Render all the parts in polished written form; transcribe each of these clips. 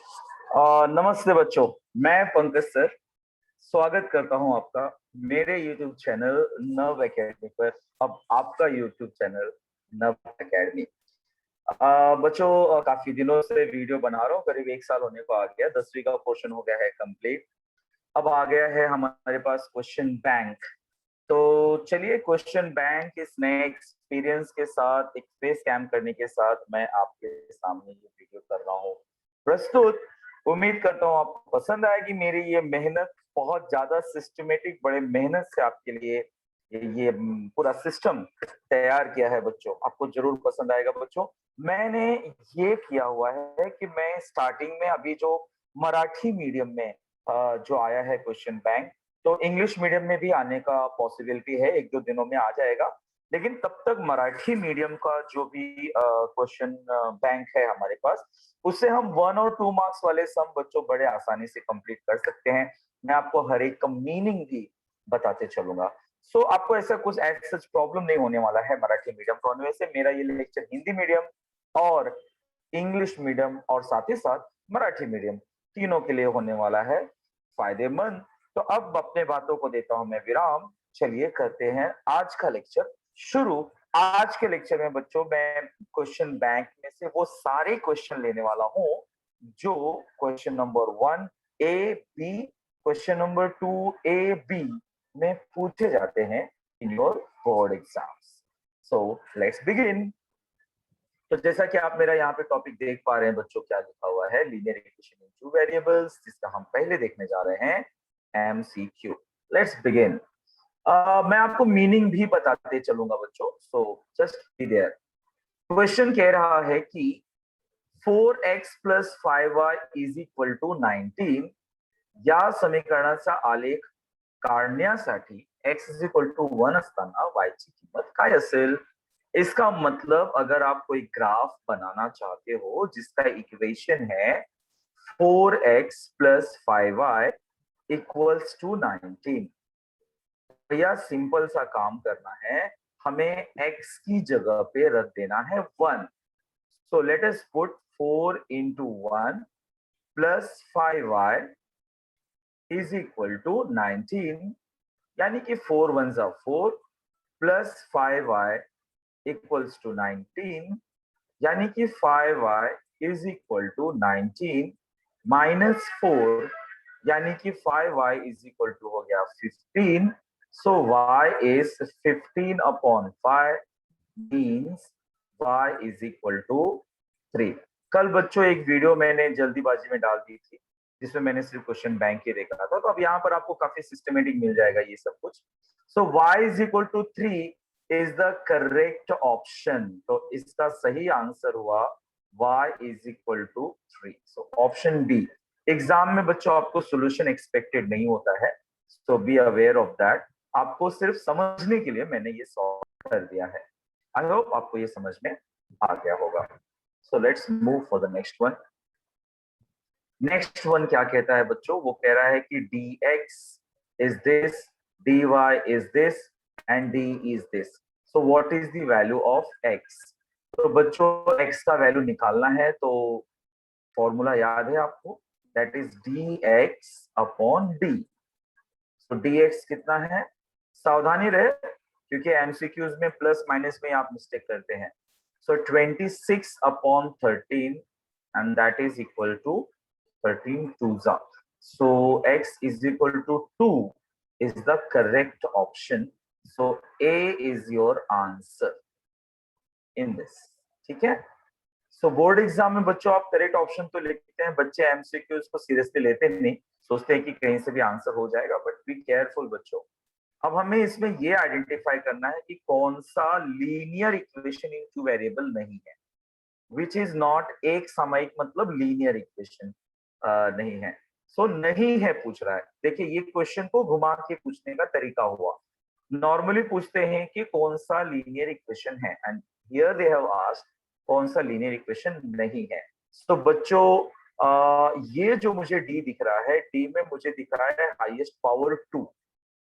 नमस्ते बच्चों। मैं पंकज सर स्वागत करता हूं आपका मेरे YouTube चैनल नव एकेडमी पर। अब आपका YouTube चैनल नव एकेडमी। बच्चों, काफी दिनों से वीडियो बना रहा हूँ, करीब 1 साल होने को आ गया। 10वीं का पोर्शन हो गया है कंप्लीट। अब आ गया है हमारे पास क्वेश्चन बैंक। तो चलिए, क्वेश्चन बैंक इस नए एक्सपीरियंस के साथ, एक फेस कैम करने के साथ मैं आपके सामने ये वीडियो कर रहा हूँ प्रस्तुत। उम्मीद करता हूँ आपको पसंद आएगी मेरी ये मेहनत। बहुत ज्यादा सिस्टमेटिक, बड़े मेहनत से आपके लिए ये पूरा सिस्टम तैयार किया है बच्चों। आपको जरूर पसंद आएगा बच्चों। मैंने ये किया हुआ है कि मैं स्टार्टिंग में अभी जो मराठी मीडियम में जो आया है क्वेश्चन बैंक, तो इंग्लिश मीडियम में भी आने का पॉसिबिलिटी है, 1-2 दिनों में आ जाएगा। लेकिन तब तक मराठी मीडियम का जो भी क्वेश्चन बैंक है हमारे पास, उससे हम 1 और 2 मार्क्स वाले सम बच्चों बड़े आसानी से कंप्लीट कर सकते हैं। मैं आपको हर एक का मीनिंग भी बताते चलूंगा। सो आपको ऐसा कुछ सच प्रॉब्लम नहीं होने वाला है मराठी मीडियम का होने से। मेरा ये लेक्चर हिंदी मीडियम और इंग्लिश मीडियम और साथ ही साथ मराठी मीडियम तीनों के लिए होने वाला है फायदेमंद। तो अब अपने बातों को देता हूं मैं विराम। चलिए करते हैं आज का लेक्चर शुरू। आज के लेक्चर में बच्चों मैं क्वेश्चन बैंक में से वो सारे क्वेश्चन लेने वाला हूं जो question number 1 A B, question number 2 A B में पूछे जाते हैं in your board exams. So let's begin. तो जैसा कि आप मेरा यहाँ पे टॉपिक देख पा रहे हैं बच्चों, क्या लिखा हुआ है, linear equation in two variables, जिसका हम पहले देखने जा रहे हैं एमसीक्यू। Let's begin. मैं आपको मीनिंग भी बताते चलूंगा बच्चों, so just be there. Question कह रहा है कि 4x plus 5y is equal to 19 या समीकरणाचा आलेख काढण्यासाठी x इज इक्वल टू 1 असताना y ची किंमत काय असेल। इसका मतलब, अगर आप कोई ग्राफ बनाना चाहते हो जिसका इक्वेशन है 4x plus 5y equals to 19, भैया सिंपल सा काम करना है। हमें x की जगह पे रख देना है 1। So let us put 4 into 1 plus 5y is equal to 19, यानी कि 4 1 जा 4 प्लस 5y इक्वल्स टू 19, यानी कि 5y is equal to 19 minus 4, यानी कि 5y इज इक्वल टू हो गया 15। So y is 15 upon 5 means y is equal to 3। कल बच्चों एक वीडियो मैंने जल्दीबाजी में डाल दी थी जिसमें मैंने सिर्फ क्वेश्चन बैंक ही देखा था, तो अब यहाँ पर आपको काफी सिस्टमेटिक मिल जाएगा ये सब कुछ। So y is equal to 3 is the correct option. तो इसका सही आंसर हुआ y is equal to 3। So option D. Exam में बच्चों आपको सोल्यूशन एक्सपेक्टेड नहीं होता है, so be aware of that. आपको सिर्फ समझने के लिए मैंने ये सॉल्व कर दिया है। आई होप आपको ये समझ में आ गया होगा। So let's move for the next one. Next one क्या कहता है बच्चों, वो कह रहा है कि dx is this, dy is this and d is this. So what is the value of x? तो बच्चों x का वैल्यू निकालना है, तो फॉर्मूला याद है आपको, that is dx upon d। तो dx कितना है, सावधानी रहे क्योंकि एमसीक्यूज में प्लस माइनस में आप मिस्टेक करते हैं। So 26 upon 13 and that is equal to 13 twos are. So x is equal to 2 is the correct option. So A is your answer in this. ठीक है। सो बोर्ड एग्जाम में बच्चों आप करेक्ट ऑप्शन तो लिखते हैं, बच्चे एमसीक्यूज को सीरियसली लेते नहीं, सोचते हैं कि कहीं से भी आंसर हो जाएगा, बट बी केयरफुल बच्चों। अब हमें इसमें ये आइडेंटिफाई करना है कि कौन सा linear equation in two variable नहीं है, विच इज नॉट एक सामयिक, मतलब लीनियर इक्वेशन नहीं है। सो नहीं है पूछ रहा है। देखिए ये क्वेश्चन को घुमा के पूछने का तरीका हुआ। नॉर्मली पूछते हैं कि कौन सा लीनियर इक्वेशन है, and here they have asked कौन सा लीनियर इक्वेशन नहीं है। तो बच्चों ये जो मुझे डी दिख रहा है, डी में मुझे दिख रहा है हाईएस्ट पावर 2।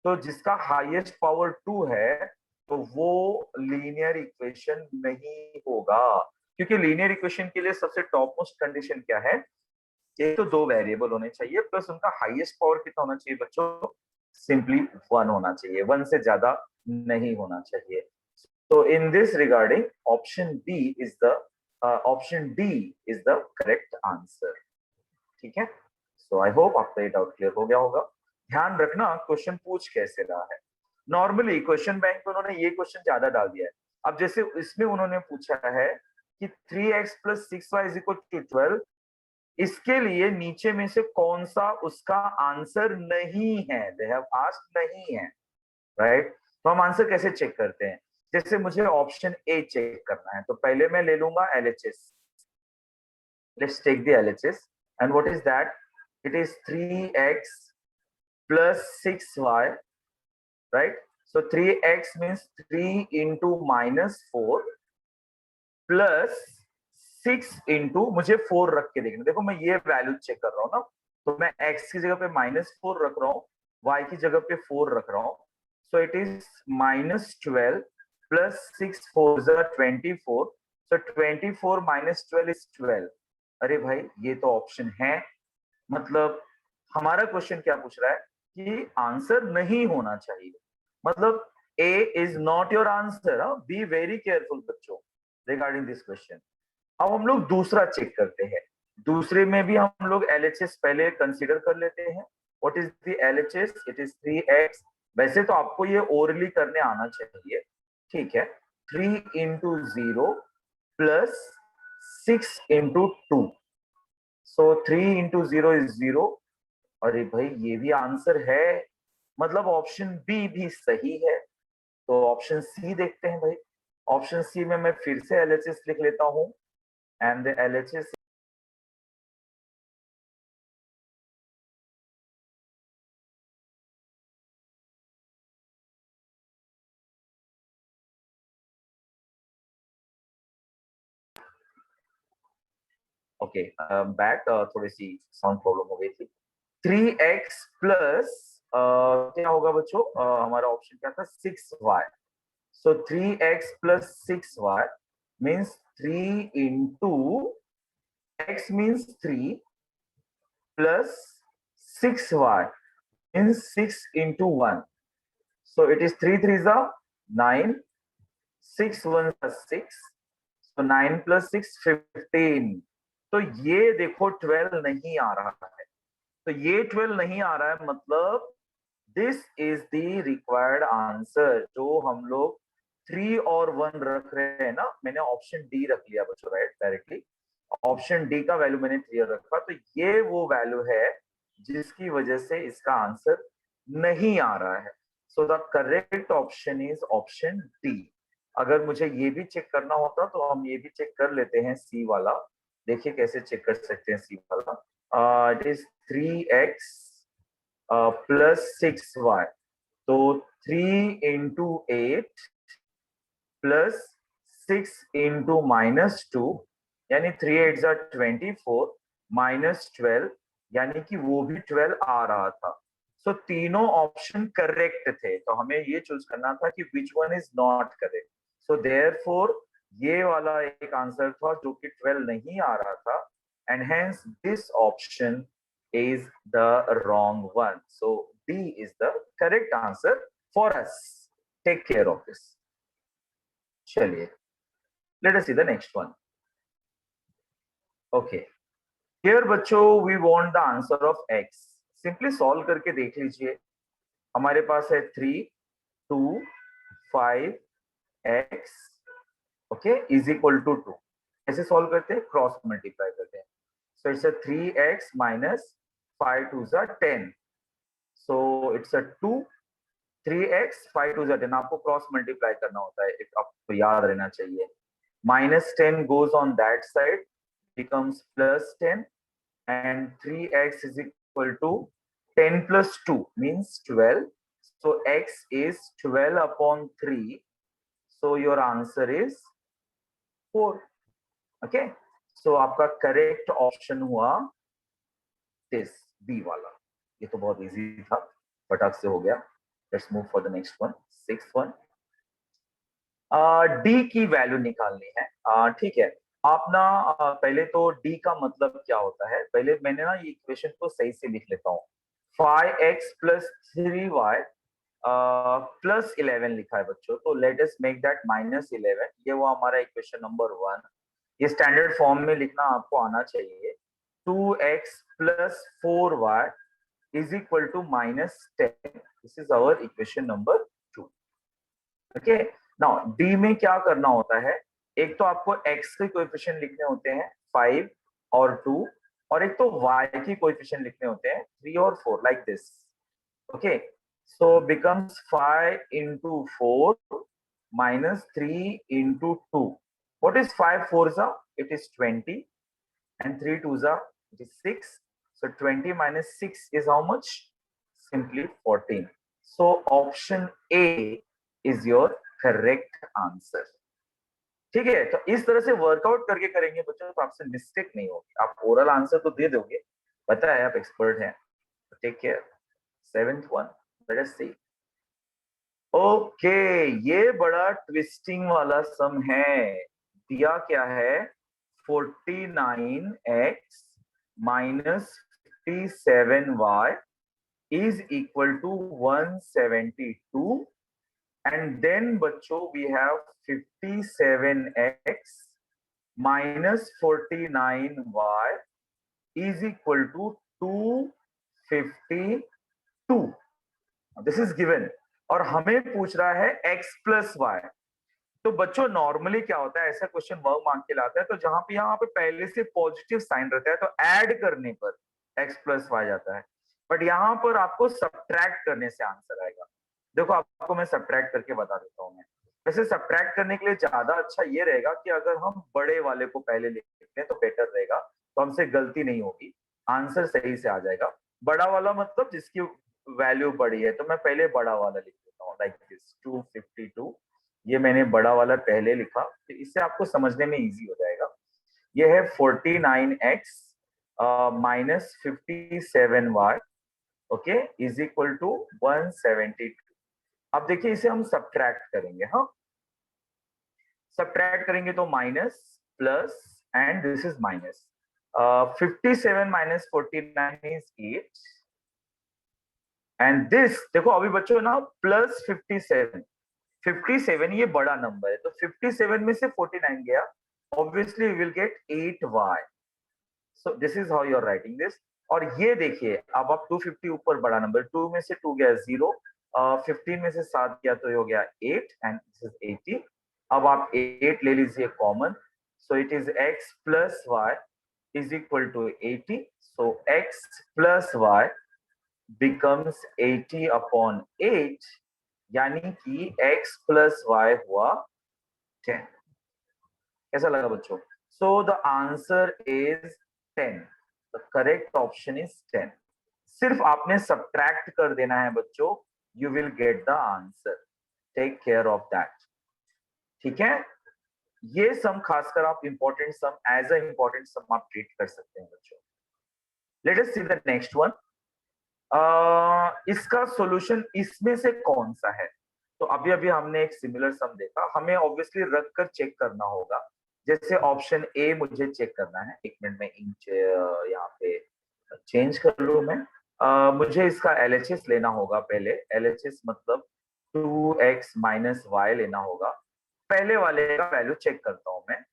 तो जिसका हाईएस्ट पावर 2 है तो वो लीनियर इक्वेशन नहीं होगा, क्योंकि लीनियर इक्वेशन के लिए सबसे टॉप मोस्ट कंडीशन क्या है, एक तो 2 वेरिएबल होने चाहिए प्लस उनका हाईएस्ट पावर कितना होना चाहिए बच्चों, सिंपली 1 होना चाहिए, 1 से ज्यादा नहीं होना चाहिए। तो in this regarding option B is the option D is the correct answer. ठीक है, सो आई होप आपका ये डाउट क्लियर हो गया होगा। ध्यान रखना क्वेश्चन पूछ कैसे रहा है। नॉर्मली क्वेश्चन बैंक में उन्होंने ये क्वेश्चन ज्यादा डाल दिया है। अब जैसे इसमें उन्होंने पूछा है कि 3x plus 6y is equal to 12, इसके लिए नीचे में से कौन सा उसका आंसर नहीं है, दे हैव आस्क्ड नहीं है, राइट। तो हम आंसर कैसे चेक करते हैं, जैसे मुझे ऑप्शन ए चेक करना है तो पहले मैं ले लूंगा LHS. Let's take the LHS and what is that, it is 3x plus 6y, right? So 3x means 3 into minus 4 plus 6 into, मुझे 4 रख के देखना, देखो मैं ये वैल्यू चेक कर रहा हूँ ना, तो मैं x की जगह पे -4 रख रहा हूँ, y की जगह पे 4 रख रहा हूँ, सो it is -12 plus 6 4 24, so 24 minus 12 is 12। अरे भाई ये तो ऑप्शन है, मतलब हमारा क्वेश्चन क्या पूछ रहा है कि आंसर नहीं होना चाहिए, मतलब A is not your answer. Be very careful बच्चों रिगार्डिंग दिस क्वेश्चन। अब हम लोग दूसरा चेक करते हैं, दूसरे में भी हम लोग एलएचएस पहले कंसीडर कर लेते हैं। What is the LHS, it is 3x। वैसे तो आपको ये ओरली करने आना चाहिए, ठीक है। 3 into 0 plus 6 into 2, so 3 into 0 is 0। अरे भाई ये भी आंसर है, मतलब ऑप्शन बी भी सही है। तो ऑप्शन सी देखते हैं भाई। ऑप्शन सी में मैं फिर से एलएचएस लिख लेता हूं and the LHS, okay back, थोड़ी सी साउंड प्रॉब्लम हो गई थी। 3x प्लस क्या होगा बच्चों, हमारा ऑप्शन क्या था, 6y। So 3x plus 6y means 3 into x means 3 plus 6y means 6 into 1। So it is 3 3s are 9, 6 1s are 6, so 9 plus 6 15। तो ये देखो 12 नहीं आ रहा है, तो ये 12 नहीं आ रहा है, मतलब this is the required answer. जो हम लोग 3 और 1 रख रहे हैं ना, मैंने ऑप्शन डी रख लिया बच्चों, राइट, डायरेक्टली ऑप्शन डी का वैल्यू मैंने 3 रखा, तो ये वो वैल्यू है जिसकी वजह से इसका आंसर नहीं आ रहा है। So the correct option is option D. अगर मुझे ये भी चेक करना होता तो हम ये भी चेक कर लेते हैं, सी वाला। देखिए कैसे चेक कर सकते हैं सी वाला। It is 3x plus 6y, तो 3 इंटू 8 प्लस 6 इंटू -2, यानी 3 8 जा 24 -12, यानी कि वो भी 12 आ रहा था। सो तीनों ऑप्शन करेक्ट थे, तो हमें ये चूज करना था कि which one is not correct. So therefore ये वाला एक आंसर था जो कि 12 नहीं आ रहा था, and hence this option is the wrong one. So D is the correct answer for us. Take care of this. चलिए, let us see the next one. Okay. Here बच्चों we want the answer of x. Simply solve करके देख लीजिए। हमारे पास है 3 2 5 x, okay, is equal to 2। ऐसे solve करते हैं, क्रॉस मल्टीप्लाई करते हैं। So it's a 3x minus 5 2s are 10। So it's a 2 3x 5 2s are 10। आपको क्रॉस मल्टीप्लाई करना होता है, आपको याद रहना चाहिए। -10 goes on that side, becomes +10, and 3x is equal to 10 plus 2 means 12। So x is 12 upon 3, so your answer is 4। okay, so आपका correct option हुआ दिस बी वाला। ये तो बहुत इजी था, फटाक से हो गया। Let's move for the next one, sixth one. D की वैल्यू निकालनी है, ठीक है। आप ना पहले तो डी का मतलब क्या होता है, पहले मैंने ना ये इक्वेशन को सही से लिख लेता हूँ। 5x प्लस 3y प्लस 11 लिखा है बच्चों, तो लेट अस मेक दैट -11। ये वो हमारा इक्वेशन नंबर 1। ये स्टैंडर्ड फॉर्म में लिखना आपको आना चाहिए। 2x plus 4y is equal to -10। This is our equation number 2। Okay, now D में क्या करना होता है, एक तो आपको x के कोएफिशिएंट लिखने होते हैं 5 और 2, और एक तो y के कोएफिशिएंट लिखने होते हैं 3 और 4, like this. Okay, so becomes 5 into 4 minus 3 into 2. What is 5 fours are? It is 20, and 3 twos are, it is 6. So 20 minus 6 is how much? Simply 14. So option A is your correct answer. ठीक है, तो इस तरह से workout करके करेंगे बच्चों तो आपसे मिस्टेक नहीं होगी। आप ओरल आंसर तो दे दोगे, पता है आप एक्सपर्ट हैं। Take care. 7th one, let us see. Okay, ये बड़ा ट्विस्टिंग वाला सम है। दिया क्या है, 49x minus 57y is equal to 172, and then बच्चों we have 57x minus 49y is equal to 252। This is given, और हमें पूछ रहा है x प्लस वाई। तो बच्चों नॉर्मली क्या होता है, ऐसा क्वेश्चन वर्क मांग के लाता है तो जहां पे यहाँ पे पहले से पॉजिटिव साइन रहता है तो ऐड करने पर x प्लस वाई जाता है, बट यहाँ पर आपको सब्ट्रैक्ट करने से आंसर आएगा। देखो आपको मैं सब्ट्रैक्ट करके बता देता हूँ। मैं वैसे सब्ट्रैक्ट करने के लिए ज्यादा अच्छा ये रहेगा कि अगर हम बड़े वाले को पहले लिख लें तो बेटर रहेगा, तो हमसे गलती नहीं होगी, आंसर सही से आ जाएगा। बड़ा वाला मतलब जिसकी वैल्यू बड़ी है, तो मैं पहले बड़ा वाला लिख देता हूँ, लाइक दिस 252। ये मैंने बड़ा वाला पहले लिखा, तो इससे आपको समझने में इजी हो जाएगा। ये है 49x minus 57y, okay, is equal to 172। अब देखिए इसे हम सब्ट्रैक्ट करेंगे। हाँ, सब्ट्रैक्ट करेंगे तो minus plus, and this is minus. 57 minus 49 is 8, and this देखो अभी बच्चों ना प्लस 57। 57 ये बड़ा नंबर है, तो 57 में से 49 गया, obviously we will get 8y। So this is how you are writing this. और ये देखिए अब आप 250 ऊपर बड़ा नंबर, 2 में से 2 गया 0, 15 में से 7 गया तो ये हो गया 8, एंड दिस इज 80। अब आप 8 ले लीजिए common, so it is x plus y is equal to 80। So x plus y becomes 80 upon 8, यानी कि x प्लस वाई हुआ 10। कैसा लगा बच्चों? So the answer is 10। The correct option is 10। सिर्फ आपने सब्ट्रैक्ट कर देना है बच्चों, you will get the answer. Take care of that. ठीक है, ये सम खासकर आप important sum, as a important sum आप ट्रीट कर सकते हैं बच्चों। Let us see the next one. इसका सॉल्यूशन इसमें से कौन सा है? तो अभी अभी हमने एक सिमिलर सम देखा, हमें ऑब्वियसली रख कर चेक करना होगा। जैसे ऑप्शन ए मुझे चेक करना है, एक मिनट में इंच यहाँ पे चेंज कर लूं मैं। मुझे इसका LHS लेना होगा पहले। LHS मतलब 2x माइनस वाई लेना होगा। पहले वाले का वैल्यू चेक करता हूं मैं।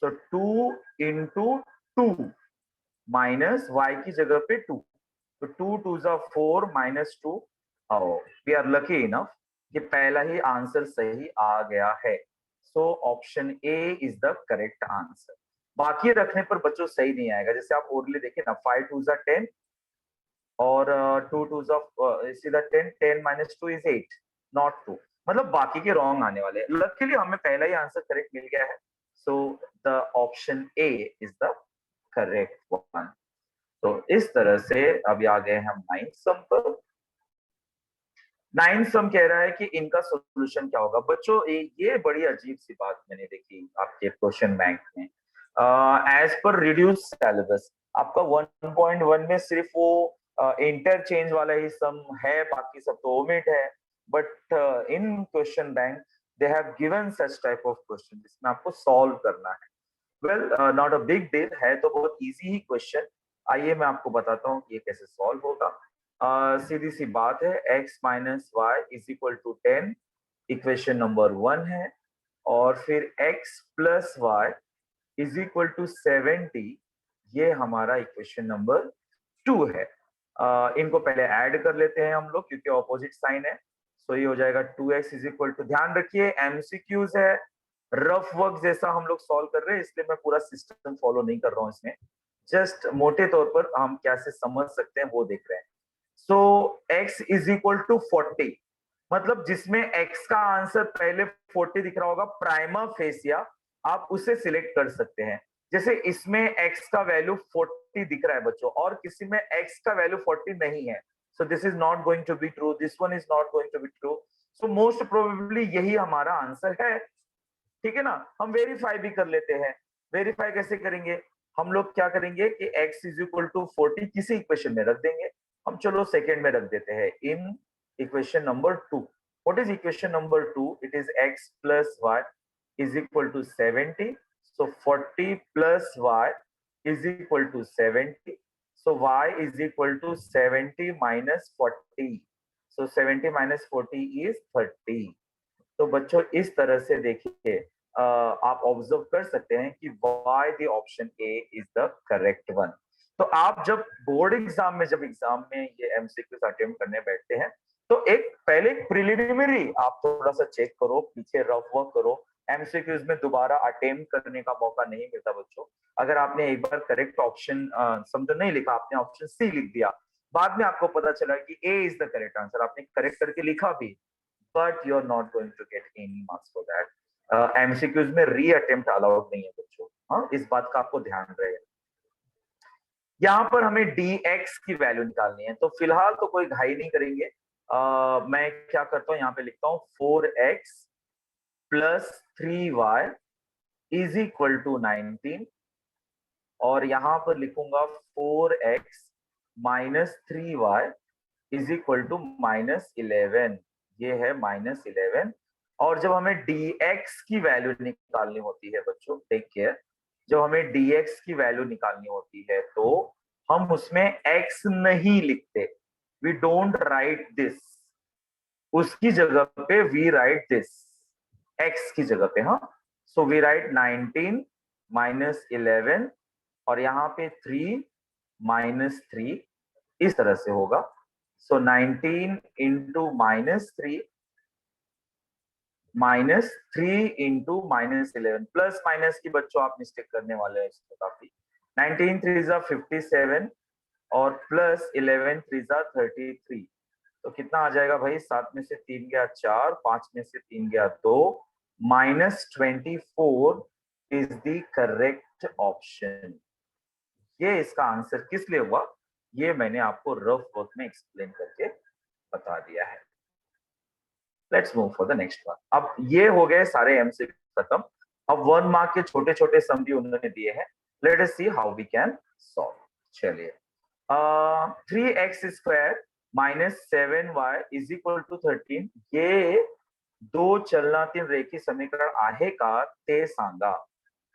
सो 2 इंटू 2 माइनस वाई की जगह पे 2, तो 2 2 जा 4 minus 2। We are lucky enough कि पहला ही आंसर सही आ गया है। So option A is the correct answer. बाकी रखने पर बच्चों सही नहीं आएगा। जैसे आप ओरली देखिए ना, 5 2 जा 10 और 2 2 जा सीधा 10, 10 माइनस 2 इज 8, नॉट 2। मतलब बाकी के रॉन्ग आने वाले। लकीली हमें पहला ही आंसर करेक्ट मिल गया है। So the option A is the correct one. तो इस तरह से अभी आ गए हम 9th सम पर। 9th सम कह रहा है कि इनका सॉल्यूशन क्या होगा। बच्चों ये बड़ी अजीब सी बात मैंने देखी आपके क्वेश्चन बैंक में। एज पर रिड्यूस सिलेबस आपका 1.1 में सिर्फ वो इंटरचेंज वाला ही सम है, बाकी सब तो ओमिट है। But in question bank they have given such type of question जिसमें आपको सॉल्व करना है। Well not a big deal है, तो बहुत इजी ही क्वेश्चन। आइए मैं आपको बताता हूँ कि ये कैसे सॉल्व होगा। सीधी सी बात है, x minus y is equal to 10 equation number 1 है, और फिर x plus y is equal to 70, ये हमारा इक्वेशन नंबर 2 है। इनको पहले ऐड कर लेते हैं हम लोग, क्योंकि ऑपोजिट साइन है। सो ये हो जाएगा 2x इज इक्वल टू, ध्यान रखिए एमसीक्यूज है, रफ वर्क जैसा हम लोग सॉल्व कर रहे हैं, इसलिए मैं पूरा सिस्टम फॉलो नहीं कर रहा हूँ इसमें। जस्ट मोटे तौर पर हम कैसे समझ सकते हैं वो देख रहे हैं। सो x इज इक्वल टू 40, मतलब जिसमें x का आंसर पहले 40 दिख रहा होगा प्राइमा फेसिया, आप उसे सिलेक्ट कर सकते हैं। जैसे इसमें x का वैल्यू 40 दिख रहा है बच्चों, और किसी में x का वैल्यू 40 नहीं है, so this is not going to be true, this one is not going to be true. So most probably यही हमारा आंसर है। ठीक है ना, हम वेरीफाई भी कर लेते हैं। वेरीफाई कैसे करेंगे, हम लोग क्या करेंगे कि x इज इक्वल टू 40 किसी इक्वेशन में रख देंगे। हम चलो सेकेंड में रख देते हैं, in equation number 2। What is equation number 2? It is x plus y is equal to 70। So 40 plus y is equal to 70। So y is equal to 70 minus 40। So 70 minus 40 is 30। तो बच्चों इस तरह से देखिए, आप ऑब्जर्व कर सकते हैं कि why the option A is the correct one. तो आप जब बोर्ड एग्जाम में, जब एग्जाम में ये एमसीक्यूज अटेम्प्ट करने बैठते हैं, तो एक पहले प्रिलिमिनरी आप थोड़ा सा चेक करो, पीछे रफ वर्क करो। एमसीक्यूज में दोबारा अटेम्प्ट करने का मौका नहीं मिलता बच्चों। अगर आपने एक बार करेक्ट ऑप्शन समझो नहीं लिखा, आपने ऑप्शन सी लिख दिया, बाद में आपको पता चला कि ए इज द करेक्ट आंसर, आपने करेक्ट करके लिखा भी, but you're not going to get any marks for that. MCQs में री अटेम्प्ट अलाउड नहीं है बच्चों, हाँ इस बात का आपको ध्यान रहेगा। यहाँ पर हमें dx की वैल्यू निकालनी है, तो फिलहाल तो कोई घाई नहीं करेंगे। मैं क्या करता हूँ, यहाँ पे लिखता हूँ 4x plus 3y is equal to 19, और यहाँ पर लिखूंगा 4x minus 3y is equal to minus 11, ये है माइनस 11। और जब हमें dx की वैल्यू निकालनी होती है बच्चों, टेक केयर, जब हमें dx की वैल्यू निकालनी होती है तो हम उसमें x नहीं लिखते, वी डोंट राइट दिस, उसकी जगह पे वी राइट दिस, x की जगह पे, हाँ। सो वी राइट 19 माइनस 11, और यहाँ पे 3 माइनस 3, इस तरह से होगा। सो 19 into minus 3 minus 3 into minus 11, plus minus की बच्चों आप मिस्टेक करने वाले हैं इसमें काफी। 19 3 जा 57, और प्लस 11 3 जा 33, तो कितना आ जाएगा भाई, 7 में से 3 गया 4, 5 में से 3 गया 2, minus 24 is the correct option. ये इसका आंसर किस लिए हुआ, ये मैंने आपको रफ वर्क में एक्सप्लेन करके बता दिया है। Let's move for the next one. अब ये हो गए सारे एमसीक्यू खत्म। अब 1 मार्क के छोटे छोटे सम भी उन्होंने दिए हैं, let us see how we can solve. चलिए, 3x square minus 7y is equal to 13, ये दो चलनातीन रेखी समीकरण आहे का ते सांगा।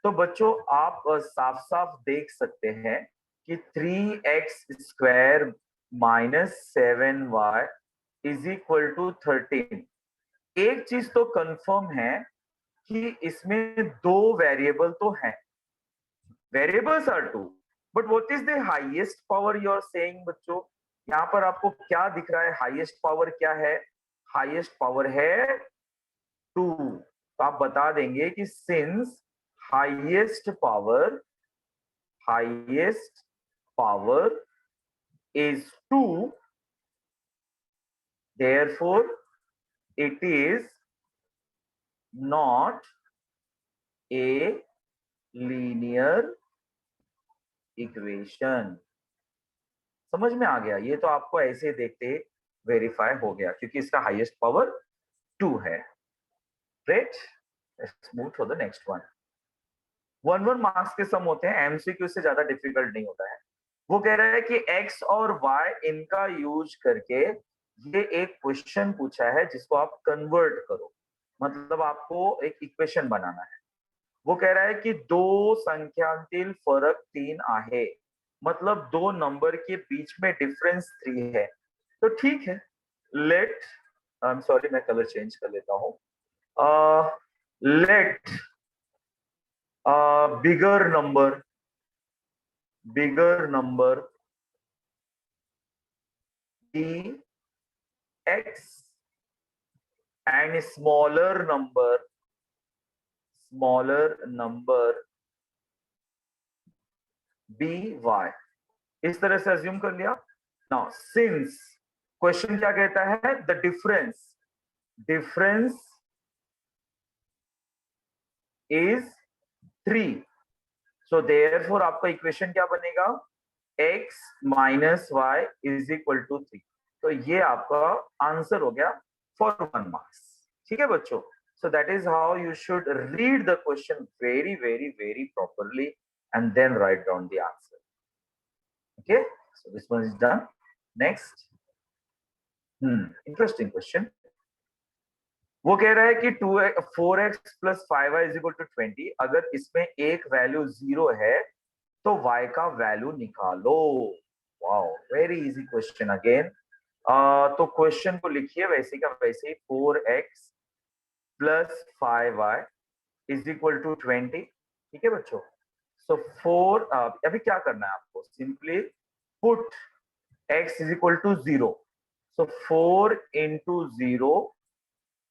तो बच्चों आप साफ साफ देख सकते हैं कि 3x square minus 7y is equal to 13। एक चीज तो कंफर्म है कि इसमें दो वेरिएबल तो हैं, variables are two, but what is the highest power you are saying बच्चों? यहाँ पर आपको क्या दिख रहा है, हाईएस्ट पावर क्या है? हाईएस्ट पावर है 2। तो आप बता देंगे कि since highest power is 2, therefore it is not a linear equation। समझ में आ गया? ये तो आपको ऐसे देखते वेरीफाई हो गया, क्योंकि इसका हाईएस्ट पावर 2 है। Great, let's move to the next one. 1 marks के सम होते हैं, एमसीक्यू से ज्यादा डिफिकल्ट नहीं होता है। वो कह रहा है कि x और y इनका यूज करके ये एक क्वेश्चन पूछा है जिसको आप कन्वर्ट करो, मतलब आपको एक इक्वेशन बनाना है। वो कह रहा है कि दो संख्यांतील फरक 3 आहे, मतलब दो नंबर के बीच में डिफरेंस 3 है। तो ठीक है, लेट, आई एम सॉरी मैं कलर चेंज कर लेता हूं। Let bigger number be x and smaller number be y। इस तरह से अज्यूम कर लिया। नाउ सिंस क्वेश्चन क्या कहता है, the difference is 3, so therefore आपका इक्वेशन क्या बनेगा, x minus y is equal to 3। तो ये आपका आंसर हो गया फॉर 1 मार्क्स। ठीक है बच्चों, so that is how you should read the question very properly and then write down the answer. Okay, so this one is done. Next, interesting question. वो कह रहा है कि 4x plus 5y is equal to 20, अगर इसमें एक value 0 है तो y का वैल्यू निकालो। Wow, very easy question again. तो क्वेश्चन को लिखिए वैसे का वैसे ही, 4x plus 5y is equal to 20। ठीक है बच्चों, सो 4 अभी क्या करना है आपको, simply put x is equal to 0, so 4 into 0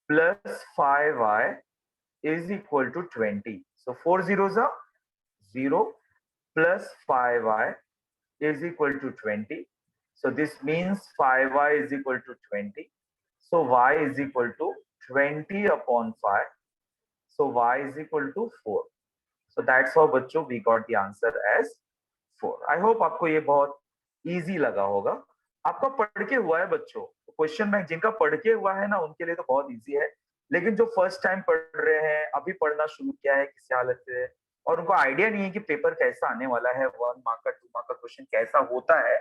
plus 5y is equal to 20. So 4 zeros are 0 plus 5y is equal to 20. So this means 5y is equal to 20. So y is equal to 20 upon 5. So y is equal to 4. So that's how बच्चों we got the answer as 4. I hope आपको ये बहुत easy लगा होगा। आपका पढ़ के हुआ है बच्चों, क्वेश्चन बैंक जिनका पढ़ के हुआ है ना उनके लिए तो बहुत इजी है, लेकिन जो फर्स्ट टाइम पढ़ रहे हैं, अभी पढ़ना शुरू किया है किसी हालत से, और उनको आइडिया नहीं है कि पेपर कैसा आने वाला है, 1 मार्क का 2 मार्क का क्वेश्चन कैसा होता है,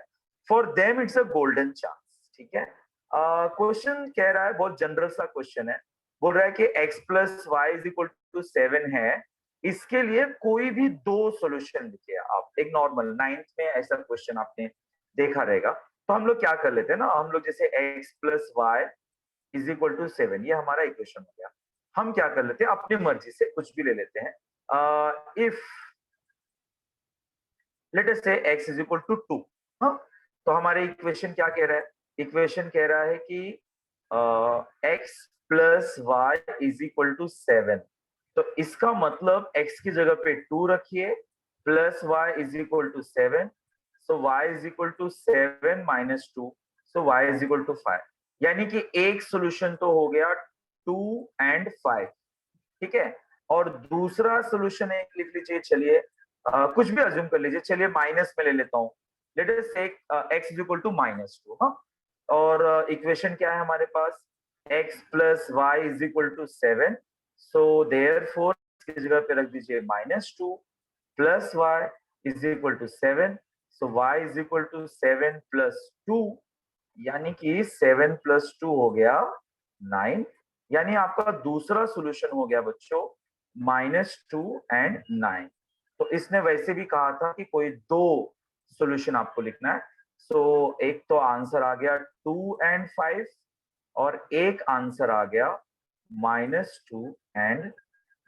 for them it's a golden chance. ठीक है, क्वेश्चन कह रहा है, बहुत जनरल सा क्वेश्चन है, बोल रहा है कि x plus y is equal to 7 है, इसके लिए कोई भी दो सॉल्यूशन लिखिए। आप एक नॉर्मल 9th में ऐसा क्वेश्चन आपने देखा रहेगा, तो हम लोग क्या कर लेते हैं ना, हम लोग जैसे x plus y is equal to 7, ये हमारा इक्वेशन हो गया। हम क्या कर लेते हैं, अपनी मर्जी से कुछ भी ले लेते हैं। If late us say x is equal to 2, हाँ, तो हमारे इक्वेशन क्या कह रहा है, इक्वेशन कह रहा है कि x plus y is equal to 7, तो इसका मतलब x की जगह पे 2 रखिए, plus y is equal to 7, so y is equal to 7 minus 2, so y is equal to 5। यानी कि एक सॉल्यूशन तो हो गया 2 एंड 5। ठीक है, और दूसरा सॉल्यूशन एक लिख लीजिए, चलिए कुछ भी अज्यूम कर लीजिए, चलिए माइनस में ले लेता हूँ, late us say x is equal to minus 2। हाँ, और इक्वेशन क्या है हमारे पास, x plus y is equal to 7, so therefore इसकी जगह पे रख दीजिए minus 2 plus y is equal to 7, so y is equal to 7 plus 2, यानी कि 7 प्लस 2 हो गया 9, यानी आपका दूसरा सॉल्यूशन हो गया बच्चों -2 एंड 9। तो इसने वैसे भी कहा था कि कोई दो सॉल्यूशन आपको लिखना है, सो एक तो आंसर आ गया 2 एंड 5, और एक आंसर आ गया -2 एंड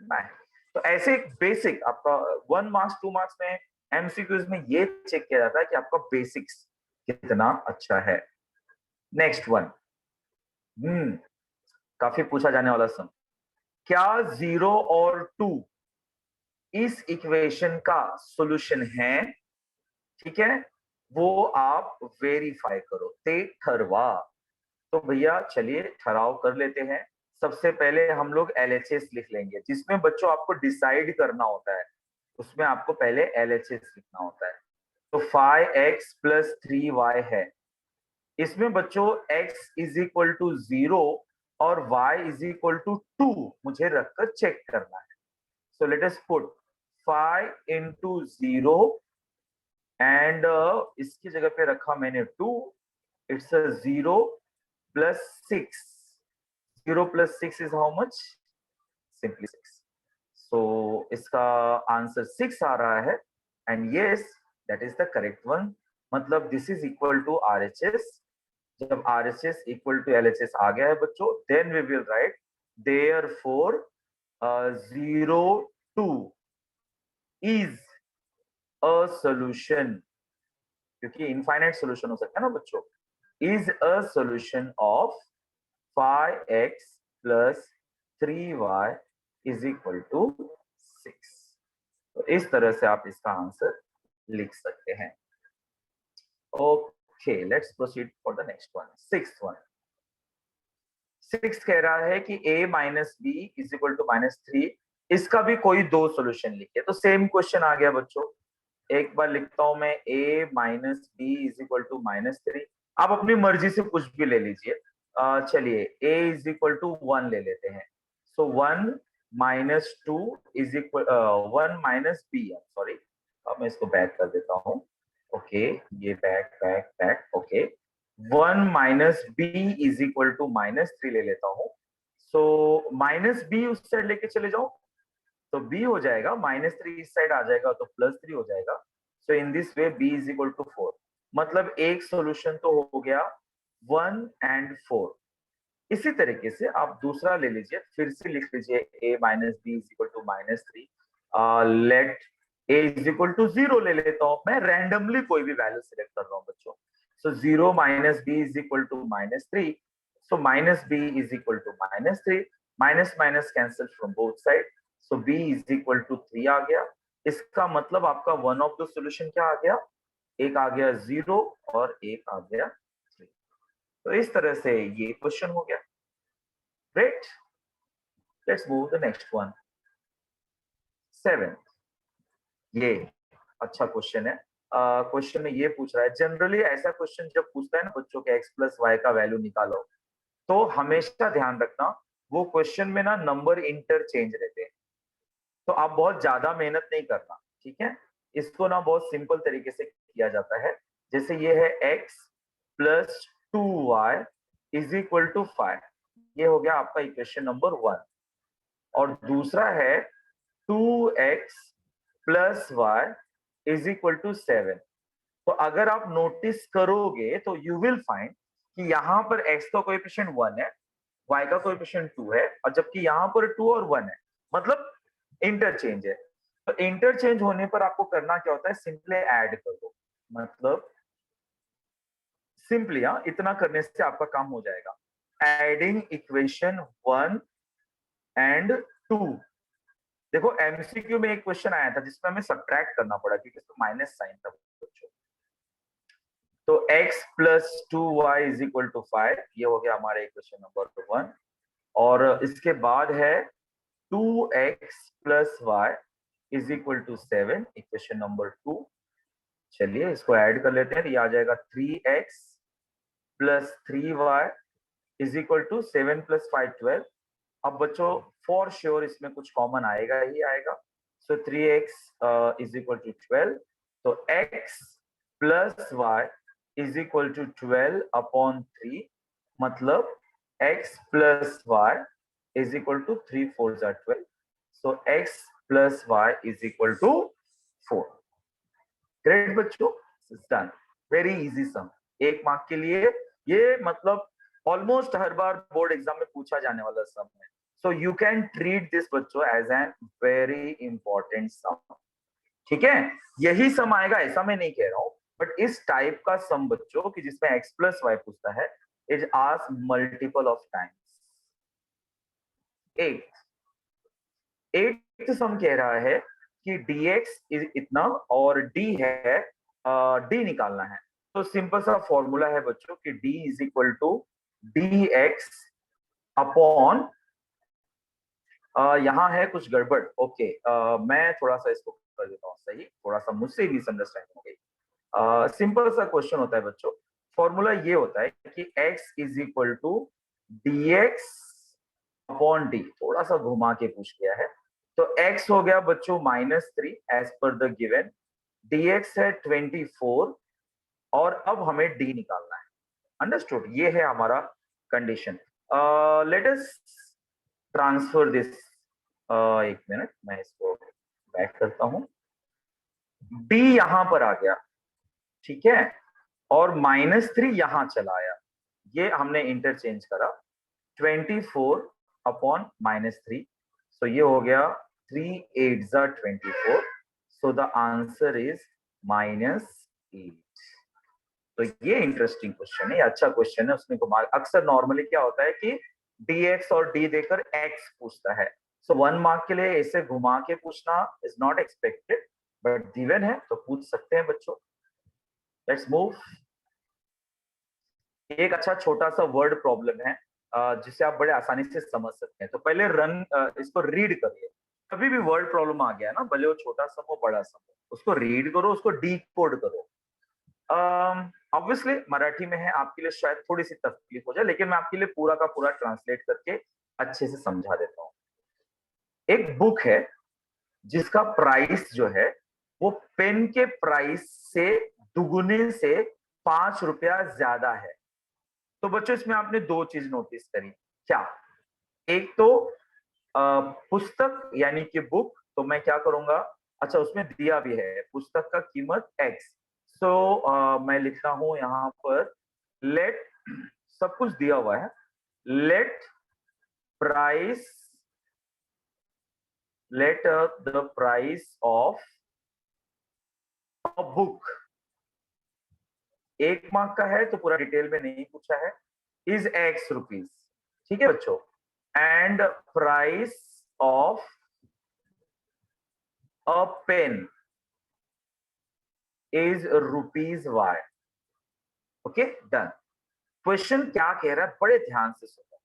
9। तो ऐसे एक बेसिक आपका 1 मार्क्स 2 मार्क्स में एमसीक्यूज में ये चेक किया जाता है कि आपका बेसिक्स कितना अच्छा है। नेक्स्ट वन, काफी पूछा जाने वाला सम, क्या 0 और 2 इस इक्वेशन का सॉल्यूशन है? ठीक है, वो आप वेरीफाई करो, ते ठरवा। तो भैया चलिए ठहराव कर लेते हैं। सबसे पहले हम लोग एलएचएस लिख लेंगे, जिसमें बच्चों आपको डिसाइड करना होता है, उसमें आपको पहले एलएचएस लिखना होता है। तो 5x प्लस 3y है, इसमें बच्चों x इज इक्वल टू 0 और y इज इक्वल टू 2 मुझे रखकर चेक करना है। So let us put 5 into 0 and इसकी जगह पे रखा मैंने 2, it's a 0 plus 6, 0 plus 6 is how much? Simply 6. So इसका आंसर 6 आ रहा है and yes that is the correct one. मतलब this is equal to RHS। जब RHS इक्वल टू LHS आ गया है बच्चों, then we will write therefore 02 is a solution, क्योंकि इनफाइनाइट सॉल्यूशन हो सकता है ना बच्चों। Is a solution of 5x plus 3y is equal to 6। तो इस तरह से आप इसका आंसर लिख सकते हैं। Okay, let's proceed for the next one, sixth one. Six कह रहा है कि a minus B is equal to -3, इसका भी कोई दो सॉल्यूशन लिखे। तो सेम क्वेश्चन आ गया बच्चों, एक बार लिखता हूं मैं a minus B is equal to -3। आप अपनी मर्जी से कुछ भी ले लीजिए। चलिए a इज इक्वल टू 1 ले लेते हैं। So 1 minus 2 is equal 1 minus B, sorry अब मैं इसको बैक कर देता हूँ। ओके, ये back back back, okay 1 minus B is equal to -3 ले लेता हूँ। सो माइनस बी उस साइड लेके चले जाओ तो b हो जाएगा, -3 इस साइड आ जाएगा तो +3 हो जाएगा। So in this way b is equal to 4। मतलब एक सॉल्यूशन तो हो गया 1 एंड 4। इसी तरीके से आप दूसरा ले लीजिए, फिर से लिख लीजिए a minus B is equal to -3। Let a is equal to 0 ले लेता हूं मैं, रैंडमली कोई भी वैल्यू सिलेक्ट कर रहा हूं बच्चों। So 0 minus B is equal to -3। So minus B is equal to -3, minus minus cancel from both side. So b is equal to 3 आ गया। इसका मतलब आपका वन ऑफ द सॉल्यूशन क्या आ गया, एक आ गया 0 और एक आ गया 3। तो इस तरह से ये क्वेश्चन हो गया। Great, let's move the next one, 7। ये अच्छा क्वेश्चन है। क्वेश्चन में ये पूछ रहा है, जनरली ऐसा क्वेश्चन जब पूछता है ना बच्चों के x प्लस वाई का वैल्यू निकालो, तो हमेशा ध्यान रखना वो क्वेश्चन में ना नंबर इंटरचेंज रहते हैं। तो आप बहुत ज्यादा मेहनत नहीं करना, ठीक है। इसको ना बहुत सिंपल तरीके से किया जाता है। जैसे ये है x plus 2y is equal to 5, ये हो गया आपका इक्वेशन नंबर 1। और दूसरा है 2x plus y is equal to 7। तो अगर आप नोटिस करोगे तो यू विल फाइंड कि यहाँ पर x का कोएफिशिएंट 1 है, y का कोएफिशिएंट 2 है, और जबकि यहाँ पर 2 और 1 है, मतलब इंटरचेंज है। तो इंटरचेंज होने पर आपको करना क्या होता है, सिंपली ऐड कर दो। मतलब सिंपली इतना करने से आपका काम हो जाएगा। Adding equation 1 and 2। देखो एमसीक्यू में एक क्वेश्चन आया था जिसमें हमें सब्ट्रैक्ट करना पड़ा क्योंकि इसमें माइनस साइन था बच्चों। तो x plus 2y is equal to 5, ये हो गया हमारा इक्वेशन नंबर 1। और इसके बाद है 2x plus y is equal to 7, equation number 2। चलिए इसको ऐड कर लेते हैं, तो ये आ जाएगा 3x plus 3y is equal to 7 plus 5 12। अब बच्चों फॉर श्योर इसमें कुछ कॉमन आएगा ही आएगा। So 3x is equal to 12। तो x plus y is equal to 12 upon 3, मतलब x plus y is equal to 3 4 12। So x plus y is equal to 4। Great बच्चों, done, very easy sum, 1 mark के लिए। ये मतलब almost हर बार board exam में पूछा जाने वाला सम है। So you can treat this बच्चों एज एन वेरी इंपॉर्टेंट सम, ठीक है। यही सम आएगा ऐसा मैं नहीं कह रहा हूं, बट इस टाइप का सम बच्चों कि जिसमें x प्लस वाई पूछता है is asked multiple of times. 8th सम कह रहा है कि dx इज इतना और d है, d निकालना है। तो सिंपल सा फॉर्मूला है बच्चों कि d is equal to dx upon, यहाँ है कुछ गड़बड़। ओके, मैं थोड़ा सा इसको कर देता हूँ सही, थोड़ा सा मुझसे मिसअंडरस्टैंडिंग हो गई। सिंपल सा क्वेश्चन होता है बच्चों, फॉर्मूला ये होता है कि x is equal to dx upon d। थोड़ा सा घुमा के पूछ लिया है। तो x हो गया बच्चों -3 as per the given, dx है 24, और अब हमें d निकालना है। अंडरस्टूड, ये है हमारा condition. Let us transfer this एक मिनट, मैं इसको बैक करता हूँ। डी यहां पर आ गया, ठीक है, और -3 यहां चला आया, ये हमने इंटरचेंज करा। 24/-3, सो ये हो गया 3 8 = 24, सो द आंसर इज -8। तो ये इंटरेस्टिंग क्वेश्चन है, ये अच्छा क्वेश्चन है। उसमें घुमा, अक्सर नॉर्मली क्या होता है कि dx और d देकर x पूछता है, सो 1 मार्क के लिए इसे घुमा के पूछना is not expected, but given है तो पूछ सकते हैं बच्चों। Let's move. एक अच्छा छोटा सा वर्ड प्रॉब्लम है जिसे आप बड़े आसानी से समझ सकते हैं। तो पहले इसको रीड करिए। कभी भी वर्ड प्रॉब्लम आ गया ना, भले वो छोटा सम हो बड़ा सम हो, उसको रीड करो, उसको डीकोड करो। ऑब्वियसली मराठी में है, आपके लिए शायद थोड़ी सी तकलीफ हो जाए, लेकिन मैं आपके लिए पूरा का पूरा ट्रांसलेट करके अच्छे से समझा देता हूँ। एक बुक है जिसका प्राइस जो है वो पेन के प्राइस से दुगुने से 5 रुपया ज्यादा है। तो बच्चों इसमें आपने दो चीज नोटिस करी, क्या? एक तो पुस्तक यानी कि बुक, तो मैं क्या करूंगा, अच्छा उसमें दिया भी है पुस्तक का कीमत x, सो मैं लिखता हूं यहां पर लेट, सब कुछ दिया हुआ है, late price, let the price of a book, 1 mark का है तो पूरा डिटेल में नहीं पूछा है, इज x रुपीज, ठीक है बच्चों, and price of a pen is ₹y। Okay done. Question क्या कह रहा है, बड़े ध्यान से सुनो।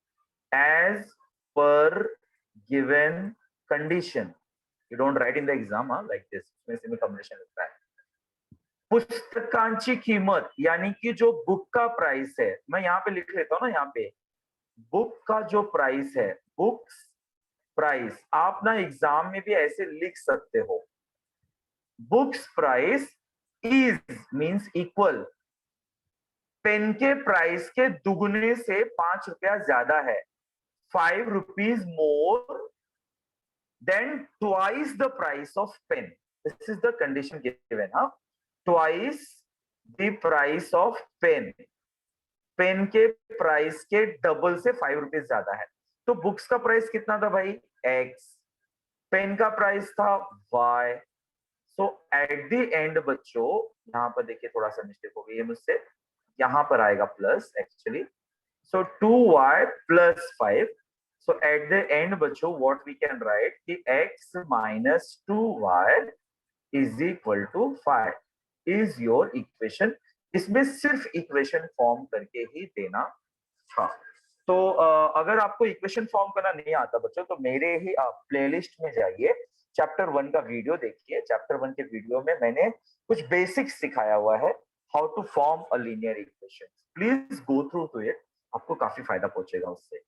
As per given condition, you don't write in the exam like this, इसमें सेमी कॉम्बिनेशन लिखता है। पुस्तकांची कीमत यानी कि जो बुक का प्राइस है, मैं यहाँ पे लिख लेता हूँ ना, यहाँ पे बुक का जो प्राइस है, बुक्स प्राइस, आप ना एग्जाम में भी ऐसे लिख सकते हो, books price is means equal, pen के प्राइस के दुगने से 5 रुपया ज्यादा है, 5 rupees more than twice the price of pen, this is the condition given, हाँ, twice the price of pen, pen के प्राइस के डबल से 5 रुपीज ज्यादा है। तो बुक्स का प्राइस कितना था भाई, एक्स, पेन का प्राइस था y, so at the end बच्चों, यहाँ पर देखिए थोड़ा सा मिस्टेक हो गई है मुझसे, यहाँ पर आएगा plus actually, so 2y plus 5, so at the end बच्चों what we can write कि x minus 2y is equal to 5 is your equation। इसमें सिर्फ इक्वेशन फॉर्म करके ही देना था। तो अगर आपको इक्वेशन फॉर्म करना नहीं आता बच्चों, तो मेरे ही प्लेलिस्ट में जाइए, चैप्टर 1 का वीडियो देखिए। चैप्टर 1 के वीडियो में मैंने कुछ बेसिक्स सिखाया हुआ है, how to form a linear equation, please go through to it, आपको काफी फायदा पहुंचेगा उससे।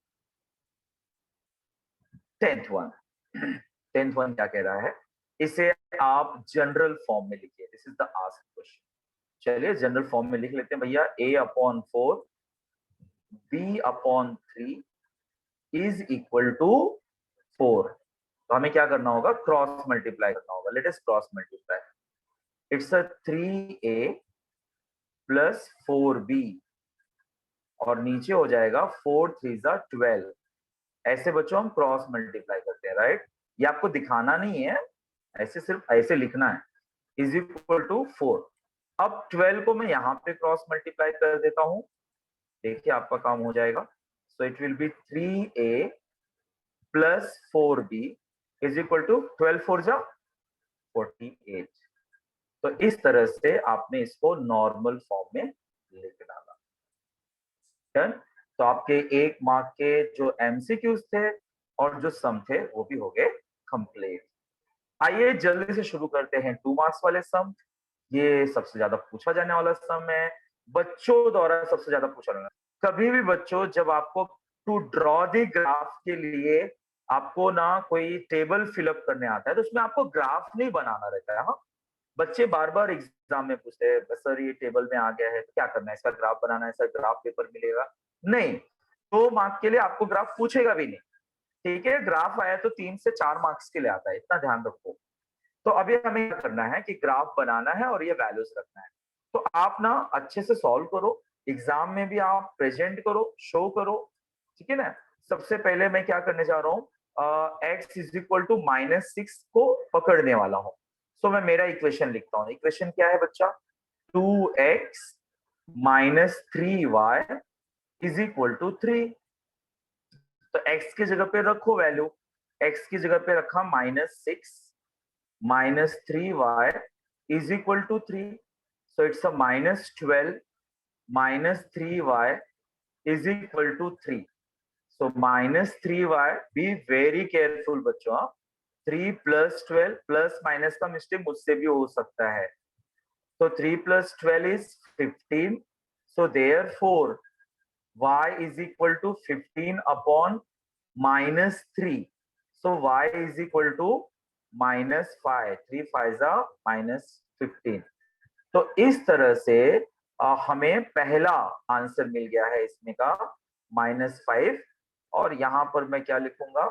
10th वन क्या कह रहा है, इसे आप जनरल फॉर्म में लिखिए, this is the ask question. चलिए जनरल फॉर्म में लिख लेते हैं भैया, a/4 b/3 is equal to 4। तो हमें क्या करना होगा, क्रॉस मल्टीप्लाई करना होगा, let us cross multiply, it's a 3a plus 4b, और नीचे हो जाएगा 4 3 12। ऐसे बच्चों हम क्रॉस मल्टीप्लाई करते हैं, राइट? ये आपको दिखाना नहीं है, ऐसे सिर्फ ऐसे लिखना है, इज इक्वल टू 4। अब 12 को मैं यहाँ पे क्रॉस मल्टीप्लाई कर देता हूँ, देखिए आपका काम हो जाएगा, so it will be 3a plus 4b is equal to 12 4 जा 48। तो इस तरह से आपने इसको नॉर्मल फॉर्म में लिख डाला। डन। तो आपके 1 मार्क के जो एमसीक्यूज थे और जो सम थे वो भी हो गए कंप्लीट। आइए जल्दी से शुरू करते हैं 2 मार्क्स वाले सम। ये सबसे ज्यादा पूछा जाने वाला सम है, बच्चों द्वारा सबसे ज्यादा पूछा जाना। कभी भी बच्चों जब आपको टू ड्रॉ द ग्राफ के लिए आपको ना कोई टेबल फिलअप करने आता है, तो उसमें आपको ग्राफ नहीं बनाना रहता है। हाँ, बच्चे बार बार एग्जाम में पूछते हैं सर ये टेबल में आ गया है तो क्या करना है, इसका ग्राफ बनाना है सर, ग्राफ पेपर मिलेगा? नहीं, 2 मार्क के लिए आपको ग्राफ पूछेगा भी नहीं, ठीक है, ग्राफ आया तो 3 से 4 मार्क्स के लिए आता है, इतना ध्यान रखो। तो अभी हमें क्या करना है कि ग्राफ बनाना है और ये वैल्यूज रखना है। तो आप ना अच्छे से सॉल्व करो, एग्जाम में भी आप प्रेजेंट करो, शो करो, ठीक है ना। सबसे पहले मैं क्या करने जा रहा हूँ, x इज इक्वल टू -6 को पकड़ने वाला हूँ। सो मैं मेरा इक्वेशन लिखता हूँ। इक्वेशन क्या है बच्चा, 2x - 3y is equal to 3। तो x की जगह पे रखो वैल्यू, x की जगह पे रखा -6 -3y is equal to 3. So it's a -12 -3y is equal to 3. So -3y, be very careful बच्चों। 3 + 12 प्लस माइनस का मिस्टेक मुझसे भी हो सकता है। तो 3 + 12 is 15. So therefore y is equal to 15 upon -3. So y is equal to -5. 3 5 -15। तो इस तरह से हमें पहला आंसर मिल गया है इसमें का -5। और यहाँ पर मैं क्या लिखूंगा,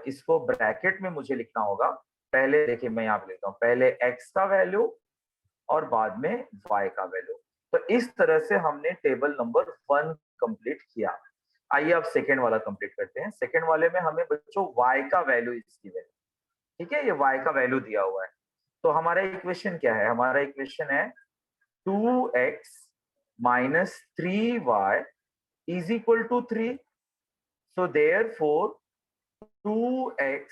इसको ब्रैकेट में मुझे लिखना होगा। पहले देखिए मैं यहाँ पे लिखता हूँ, पहले x का वैल्यू और बाद में y का वैल्यू। तो इस तरह से हमने टेबल नंबर 1 कंप्लीट किया। आइए अब सेकेंड वाला कंप्लीट करते हैं। सेकेंड वाले में हमें बच्चों y का वैल्यू इसकी वैल्यू, ठीक है, ये y का वैल्यू दिया हुआ है। तो हमारा इक्वेशन क्या है, हमारा इक्वेशन है 2x - 3y is equal to 3. So therefore 2x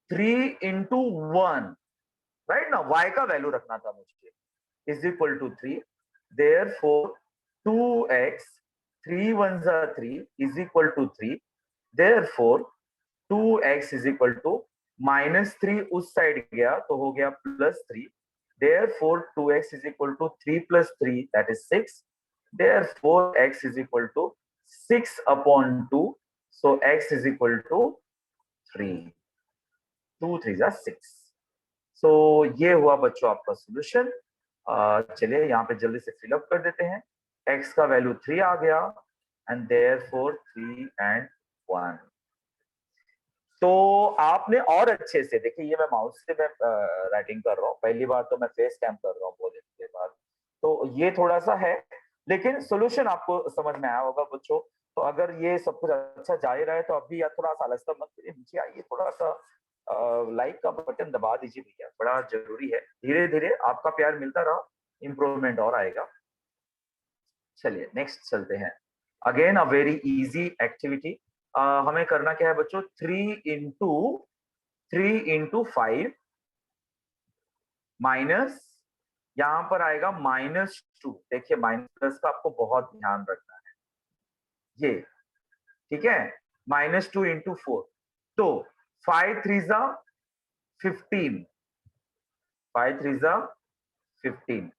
3 into 1, right ना, y का वैल्यू रखना था मुझे, is equal to 3. Therefore 2x 3 1s are 3 is equal to 3. Therefore 2x is equal to -3 उस साइड गया तो हो गया +3. Therefore 2x is equal to 3 + 3, that is 6. Therefore x is equal to 6 upon 2. So x is equal to 3. 2 3 6. So ये हुआ बच्चों आपका solution. चलिए यहाँ पे जल्दी से फिलअप कर देते हैं। x का वैल्यू 3 आ गया एंड देयरफॉर 3 and 1। तो आपने और अच्छे से देखिए, ये मैं माउस से मैं राइटिंग कर रहा हूँ, पहली बार तो मैं फेस कैम कर रहा हूँ बहुत दिन के बाद, तो ये थोड़ा सा है, लेकिन सोल्यूशन आपको समझ में आया होगा बच्चों। तो अगर ये सब कुछ अच्छा जा ही रहा है तो अभी या थोड़ा सा आलस्य मत करिए, नीचे आइए, थोड़ा सा लाइक का बटन दबा दीजिए भैया, बड़ा जरूरी है। धीरे धीरे आपका प्यार मिलता रहा, इम्प्रूवमेंट और आएगा। चलिए नेक्स्ट चलते हैं। Again a very easy activity. हमें करना क्या है बच्चों, 3 into 5 - यहां पर आएगा -2। देखिए माइनस प्लस का आपको बहुत ध्यान रखना है, ये ठीक है, -2 into 4। तो 5 3 15, 5 3 15,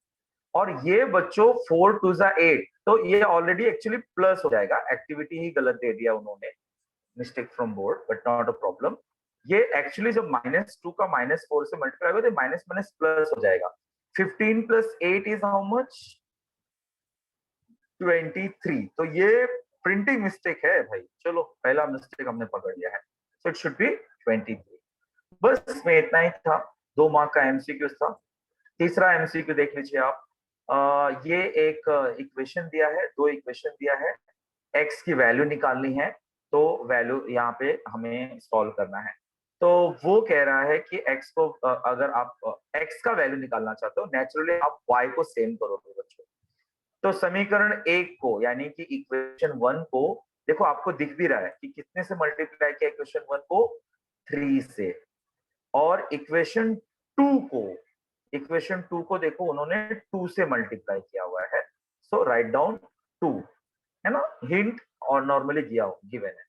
और ये बच्चों 4 2 8। तो ये ऑलरेडी एक्चुअली प्लस हो जाएगा, एक्टिविटी ही गलत दे दिया उन्होंने, mistake from board, but not a problem. ये एक्चुअली जब -2 का -4 से मल्टीप्लाई होगा तो माइनस माइनस प्लस हो जाएगा। 15 + 8 इज हाउ मच, 23। तो ये प्रिंटिंग मिस्टेक है भाई, चलो पहला मिस्टेक हमने पकड़ लिया है, सो इट शुड बी 23। बस इसमें इतना ही था, 2 मार्क का एमसीक्यू था। तीसरा एमसीक्यू देख लीजिए आप। ये एक इक्वेशन दिया है, 2 इक्वेशन दिया है, x की वैल्यू निकालनी है, तो वैल्यू यहाँ पे हमें सॉल्व करना है। तो वो कह रहा है कि x को अगर आप x का वैल्यू निकालना चाहते हो, नेचुरली आप y को सेम करोगे बच्चों। तो समीकरण 1 को यानी कि इक्वेशन 1 को देखो, आपको दिख भी रहा है कि कितने से मल्टीप्लाई किया इक्वेशन 1 को, 3 से। और इक्वेशन 2 को देखो उन्होंने 2 से मल्टीप्लाई किया हुआ है। सो राइट डाउन 2, है ना, हिंट और नॉर्मली गिवन है।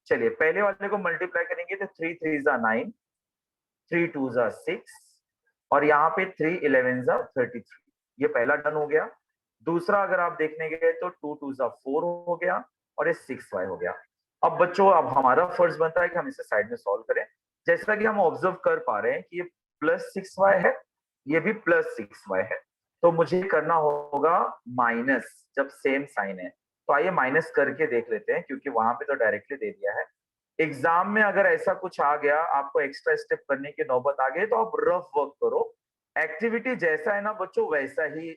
चलिए पहले वाले को मल्टीप्लाई करेंगे तो 3 3 9, 3 2 6, और यहाँ पे 3 11 33। ये पहला डन हो गया। दूसरा अगर आप देखने गए तो 2 2 4 हो गया, और ये 6y हो गया। अब बच्चों अब हमारा फर्ज बनता है कि हम इसे साइड में सॉल्व करें। जैसा कि हम ऑब्जर्व कर पा रहे हैं कि ये +6y है, ये भी +6y है, तो मुझे करना होगा माइनस, जब सेम साइन है। तो आइए माइनस करके देख लेते हैं, क्योंकि वहां पे तो डायरेक्टली दे दिया है। एग्जाम में अगर ऐसा कुछ आ गया, आपको एक्स्ट्रा स्टेप करने की नौबत आ गई, तो आप रफ वर्क करो। एक्टिविटी जैसा है ना बच्चों, वैसा ही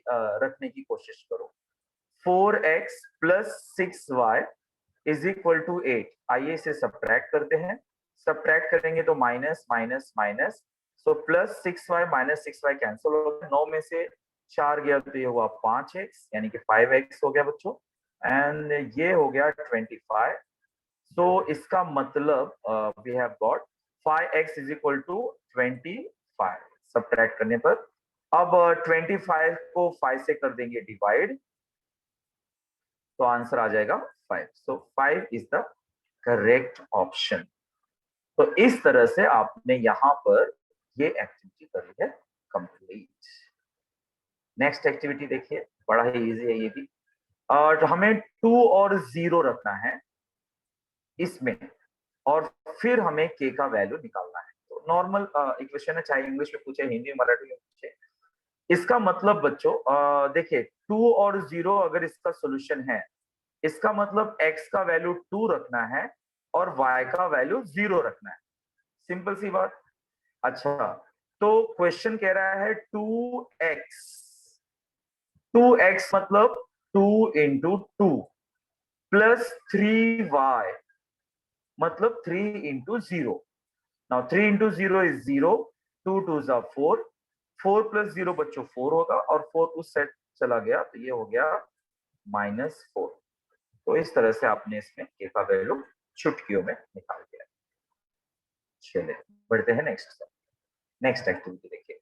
रखने की कोशिश करो। 4x plus 6y is equal to 8। आइए इसे सब्ट्रैक्ट करते हैं। सब्ट्रैक्ट करेंगे तो minus minus minus, so plus 6y minus 6y cancel हो गया। 9 में से 4 गया तो ये हुआ 5x, यानी कि 5x हो गया बच्चों। एंड ये हो गया 25। सो इसका मतलब we have got 5x is equal to 25 subtract करने पर। अब 25 को 5 से कर देंगे डिवाइड, तो आंसर आ जाएगा 5। सो 5 इज द करेक्ट ऑप्शन। तो इस तरह से आपने यहां पर ये एक्टिविटी करी है कंप्लीट। नेक्स्ट एक्टिविटी देखिए, बड़ा ही इजी है ये भी। और हमें 2 और 0 रखना है इसमें, और फिर हमें के का वैल्यू निकालना है। तो नॉर्मल इक्वेशन है, चाहे इंग्लिश में पूछे, हिंदी मराठी में पूछे। इसका मतलब बच्चों देखिए, 2 और 0 अगर इसका सोल्यूशन है, इसका मतलब x का वैल्यू 2 रखना है और y का वैल्यू 0 रखना है। सिंपल सी बात। अच्छा, तो क्वेश्चन कह रहा है 2x। 2x मतलब 2 इंटू 2 प्लस 3y मतलब 3 into 0। Now 3 into 0 is 0, 2 two जा 4, 4 प्लस 0 बच्चों 4 होगा, और 4 उस सेट चला गया तो ये हो गया -4। तो इस तरह से आपने इसमें के का वैल्यू चुटकियों में निकाल दिया। चलिए बढ़ते हैं नेक्स्ट एक्टिविटी देखिए।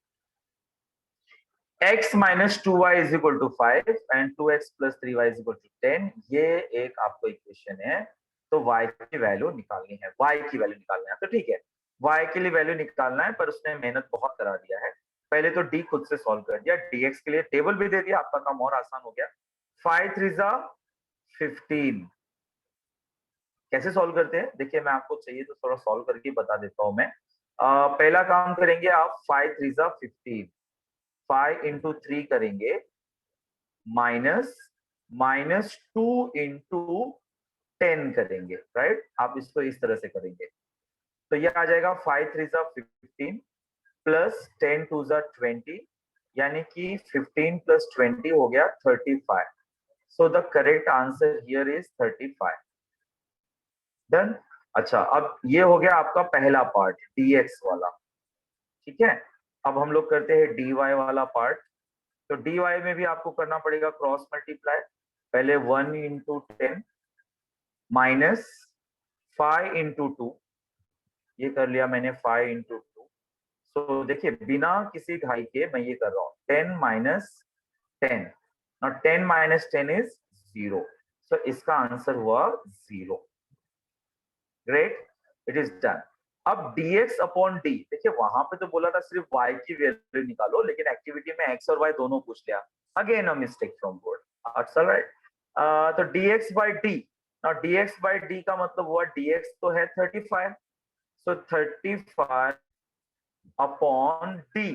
x minus 2y is equal to 5 and 2x plus 3y is equal to 10। ये एक आपको इक्वेशन है। तो y की वैल्यू निकालनी है, y की वैल्यू निकालना है। तो ठीक है, y के लिए वैल्यू निकालना है, पर उसने मेहनत बहुत करा दिया है। पहले तो d खुद से सॉल्व कर दिया, dx के लिए टेबल भी दे दिया, आपका काम और आसान हो गया। 5 3 जा 15। कैसे सॉल्व करते हैं देखिए, मैं आपको चाहिए तो थोड़ा सॉल्व करके बता देता हूं मैं। पहला काम करेंगे आप, 5 3 जा 15, 5 इंटू 3 करेंगे, माइनस -2 इंटू 10 करेंगे, राइट। आप इसको इस तरह से करेंगे तो ये आ जाएगा 5 3 जा 15 प्लस 10 2 जा 20, यानी कि 15 प्लस 20 हो गया 35। So the correct answer here is 35। Done. अच्छा, अब ये हो गया आपका पहला पार्ट dx वाला, ठीक है। अब हम लोग करते हैं dy वाला पार्ट। तो dy में भी आपको करना पड़ेगा क्रॉस मल्टीप्लाई। पहले 1 इंटू 10 माइनस 5 इंटू 2, ये कर लिया मैंने 5 इंटू 2। सो देखिए, बिना किसी घाई के मैं ये कर रहा हूँ, 10 माइनस 10। Now 10 minus 10 is 0। सो इसका आंसर हुआ 0। Great, it is done. अब dx अपॉन d, देखिए वहां पे तो बोला था सिर्फ y की वैल्यू निकालो, लेकिन एक्टिविटी में x और y दोनों पूछ लिया। Again a mistake from board, अच्छा राइट। तो dx by d, now dx by d का मतलब हुआ, dx तो है 35, सो 35 अपॉन d,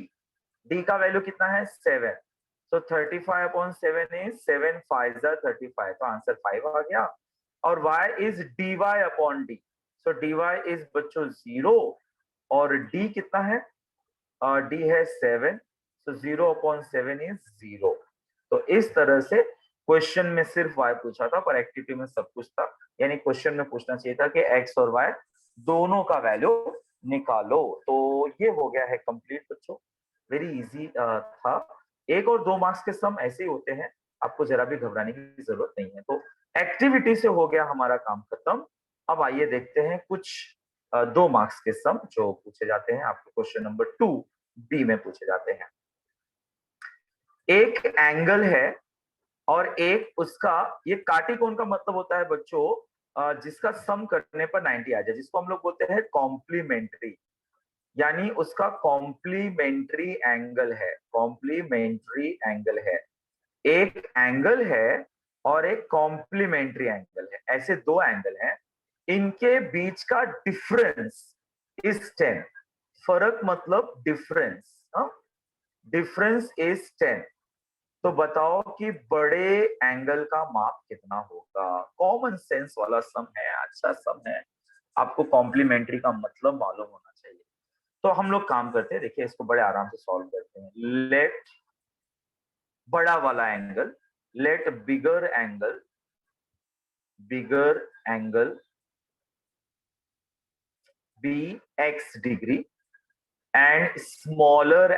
d का वैल्यू कितना है 7, सो 35 अपॉन 7 इज 7 5 35, तो आंसर 5 आ गया। और y is dy upon d, so dy is बच्चों 0, और d कितना है, d है 7, सो 0 अपॉन 7 इज 0। तो इस तरह से क्वेश्चन में सिर्फ y पूछा था, पर एक्टिविटी में सब कुछ था। यानी क्वेश्चन में पूछना चाहिए था कि x और y दोनों का वैल्यू निकालो। तो ये हो गया है कंप्लीट बच्चों, वेरी इजी था। 1 और 2 मार्क्स के सम ऐसे ही होते हैं, आपको जरा भी घबराने की जरूरत नहीं है। तो एक्टिविटी से हो गया हमारा काम खत्म। अब आइए देखते हैं कुछ 2 मार्क्स के सम जो पूछे जाते हैं आपको क्वेश्चन नंबर 2 बी में पूछे जाते हैं। एक एंगल है और एक उसका, ये काटिकोण का मतलब होता है बच्चों जिसका सम करने पर 90 आ जाए, जिसको हम लोग बोलते हैं कॉम्प्लीमेंट्री। यानी उसका कॉम्प्लीमेंट्री एंगल है, कॉम्प्लीमेंट्री एंगल है। एक एंगल है और एक कॉम्प्लीमेंट्री एंगल है, ऐसे दो एंगल हैं, इनके बीच का डिफरेंस इज 10। फर्क मतलब डिफरेंस, डिफरेंस इज 10। तो बताओ कि बड़े एंगल का माप कितना होगा। कॉमन सेंस वाला सम है, अच्छा सम है, आपको कॉम्प्लीमेंट्री का मतलब मालूम होना चाहिए। तो हम लोग काम करते हैं, देखिए इसको बड़े आराम से सॉल्व करते हैं। लेट बड़ा वाला angle, let bigger angle be x degree and smaller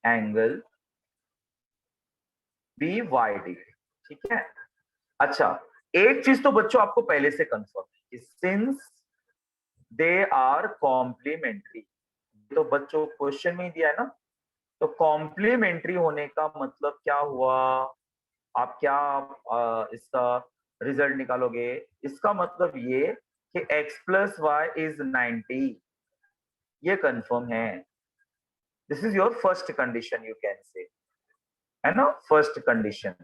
angle be y degree. ठीक है। अच्छा, एक चीज तो बच्चों आपको पहले से कंफर्म है कि सिंस दे आर कॉम्प्लीमेंट्री, तो बच्चों क्वेश्चन में ही दिया है ना, तो कॉम्प्लीमेंट्री होने का मतलब क्या हुआ? आप क्या इसका रिजल्ट निकालोगे? इसका मतलब ये कि x प्लस वाई इज 90, ये कंफर्म है। This is your first condition, you can say, है ना, फर्स्ट कंडीशन।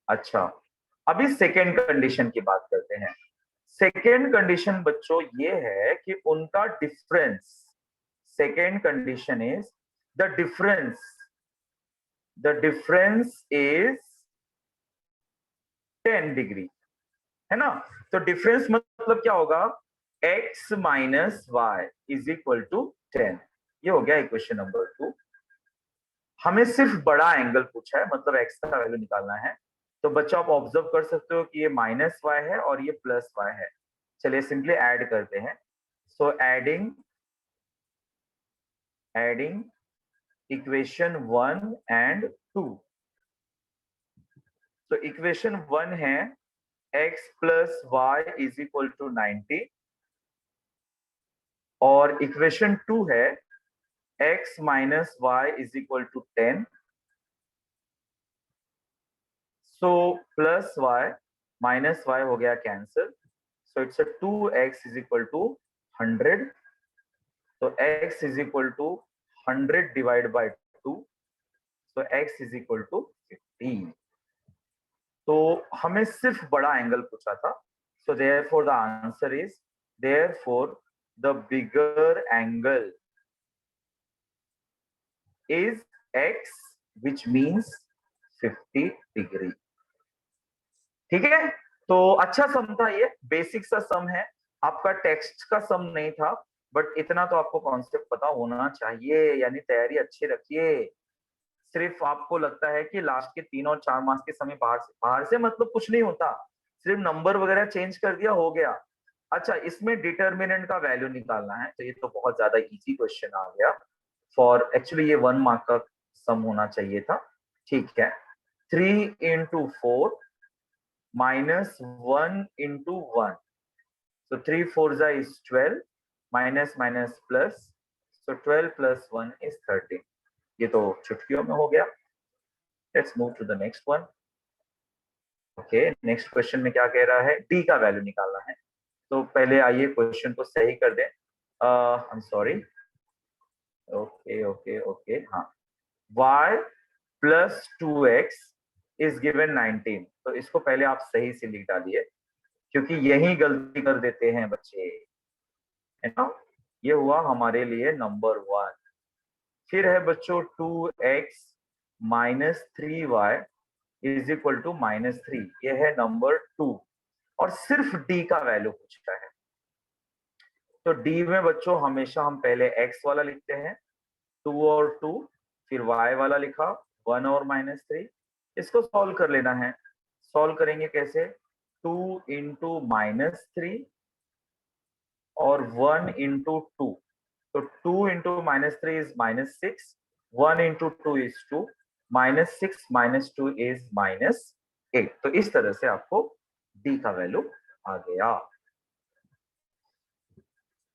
अच्छा, अभी सेकेंड कंडीशन की बात करते हैं। सेकेंड कंडीशन बच्चों ये है कि उनका difference, second condition is the difference is 10 degree, है ना। तो डिफरेंस मतलब क्या होगा? x minus y is equal to 10। ये हो गया इक्वेशन नंबर 2। हमें सिर्फ बड़ा एंगल पूछा है, मतलब x का वैल्यू निकालना है। तो बच्चों आप ऑब्जर्व कर सकते हो कि ये माइनस वाई है और ये प्लस वाई है। चलिए सिंपली ऐड करते हैं। So adding equation 1 and 2। तो इक्वेशन 1 है x plus y is equal to 90, और इक्वेशन 2 है x minus y is equal to 10। So plus y minus y हो गया cancel, so it's 2x is equal to 100। तो x is equal to 100 divide by 2, so x is equal to 15। तो हमें सिर्फ बड़ा angle पूछा था। So therefore the answer is, therefore the bigger angle is x which means 50 degree. ठीक है। तो अच्छा सम था, ये बेसिक सा सम है, आपका टेक्स्ट का सम नहीं था, बट इतना तो आपको कॉन्सेप्ट पता होना चाहिए, यानी तैयारी अच्छी रखिए। सिर्फ आपको लगता है कि लास्ट के 3 और 4 मार्क्स के समय बाहर से मतलब कुछ नहीं होता, सिर्फ नंबर वगैरह चेंज कर दिया हो गया। अच्छा, इसमें डिटर्मिनेंट का वैल्यू निकालना है, तो ये तो बहुत ज्यादा इजी क्वेश्चन आ गया। फॉर एक्चुअली ये 1 मार्क का सम होना चाहिए था। ठीक है। 3 into 4 minus 1 into 1, so 3 4 is 12, minus minus plus, so 12 plus 1 is 13। ये तो चुटकियों में हो गया। Let's move to the next one. Okay, next question में क्या कह रहा है? डी का वैल्यू निकालना है। तो पहले आइए क्वेश्चन को सही कर दें। आई am sorry, okay okay okay, हाँ, y plus 2x is given 19। तो इसको पहले आप सही से लिख डालिए, क्योंकि यही गलती कर देते हैं बच्चे, है ना। ये हुआ हमारे लिए नंबर 1। फिर है बच्चों 2x minus 3y is equal to -3, ये है नंबर 2। और सिर्फ d का वैल्यू पूछता है। तो d में बच्चों हमेशा हम पहले x वाला लिखते हैं, 2 और 2, फिर y वाला लिखा, 1 और -3। इसको सॉल्व कर लेना है। सॉल्व करेंगे कैसे? 2 इंटू -3 और 1 इंटू 2। तो 2 into -3 is -6, 1 into 2 is 2, -6 -2 is -8। तो इस तरह से आपको d का वैल्यू आ गया।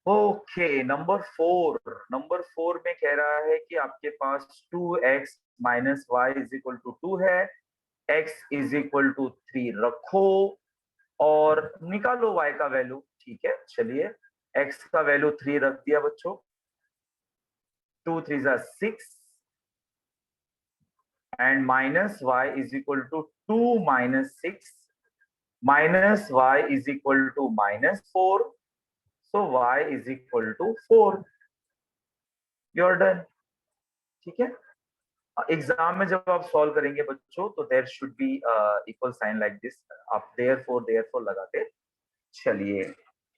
ओके, नंबर 4 में कह रहा है कि आपके पास 2x minus y is equal to 2 है, x इज इक्वल टू 3 रखो और निकालो y का वैल्यू। ठीक है, चलिए x का वैल्यू 3 रख दिया बच्चों। 2 3 जा 6 and minus y is equal to 2 -6 minus y is equal to -4, so y is equal to 4। You are done. ठीक है। एग्जाम में जब आप सॉल्व करेंगे बच्चों तो there should be equal sign like this, आप देयर फोर लगाते चलिए।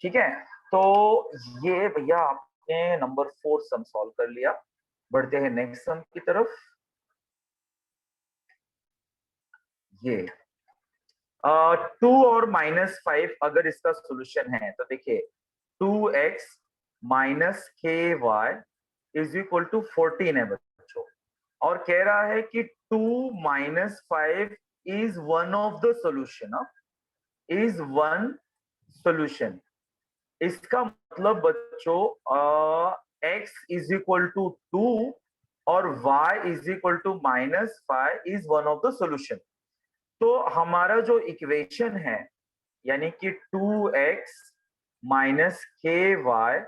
ठीक है, तो ये भैया आपने नंबर 4 सम सॉल्व कर लिया। बढ़ते हैं नेक्स्ट सम की तरफ। ये 2 और -5 अगर इसका सॉल्यूशन है तो देखिए 2x माइनस के वाई इज इक्वल टू 14 है बच्चों, और कह रहा है कि 2 minus 5 is one of the solution, is one solution. इसका मतलब बच्चों x इज इक्वल टू 2 और y is equal to -5 is one of the solution. तो हमारा जो इक्वेशन है यानी कि 2x माइनस के वाई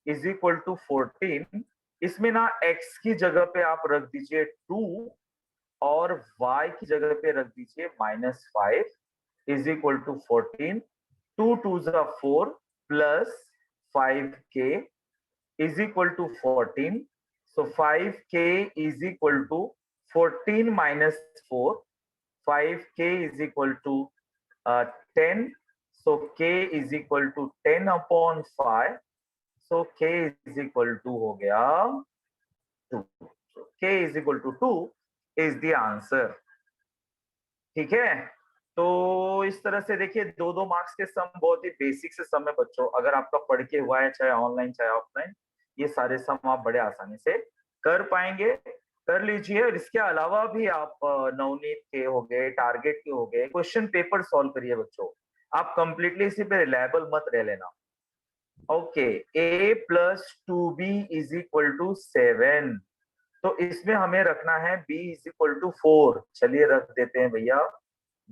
इज इक्वल टू 14, इसमें ना x की जगह पे आप रख दीजिए 2 और y की जगह पे रख दीजिए -5 इज इक्वल टू 14। 2 टू ज़ा 4 plus 5k is equal to 14। So 5k is equal to 14 minus 4, 5k is equal to 10. So k is equal to 10 upon 5. So k is equal to हो गया 2. So k is equal to 2 is the answer. ठीक है, तो इस तरह से देखिए 2-2 marks के सम बहुत ही बेसिक से सम है बच्चों। अगर आपका पढ़ के हुआ है चाहे ऑनलाइन चाहे ऑफलाइन, ये सारे सम आप बड़े आसानी से कर पाएंगे, कर लीजिए। और इसके अलावा भी आप नवनीत के हो गए, टारगेट के हो गए, क्वेश्चन पेपर सॉल्व करिए बच्चों। आप कंप्लीटली इसी पे रिलायबल मत रह लेना। Okay, a plus 2b is equal to 7, तो इसमें हमें रखना है b इज इक्वल टू 4। चलिए रख देते हैं भैया,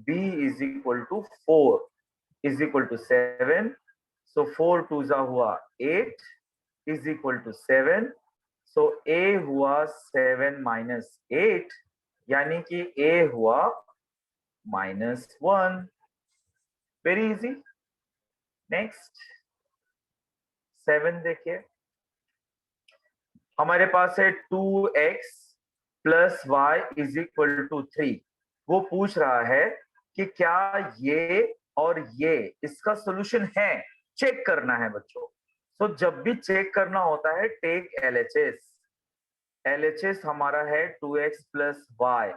b is equal to 4 is equal to 7। So 4 two जा हुआ 8 is equal to 7। So a हुआ 7 माइनस 8 यानी कि a हुआ -1। Very easy. नेक्स्ट 7 देखिए, हमारे पास है 2x plus y is equal to 3। वो पूछ रहा है कि क्या ये और ये इसका सॉल्यूशन है, चेक करना है बच्चों। तो जब भी चेक करना होता है टेक एलएचएस। एलएचएस हमारा है 2x प्लस वाई,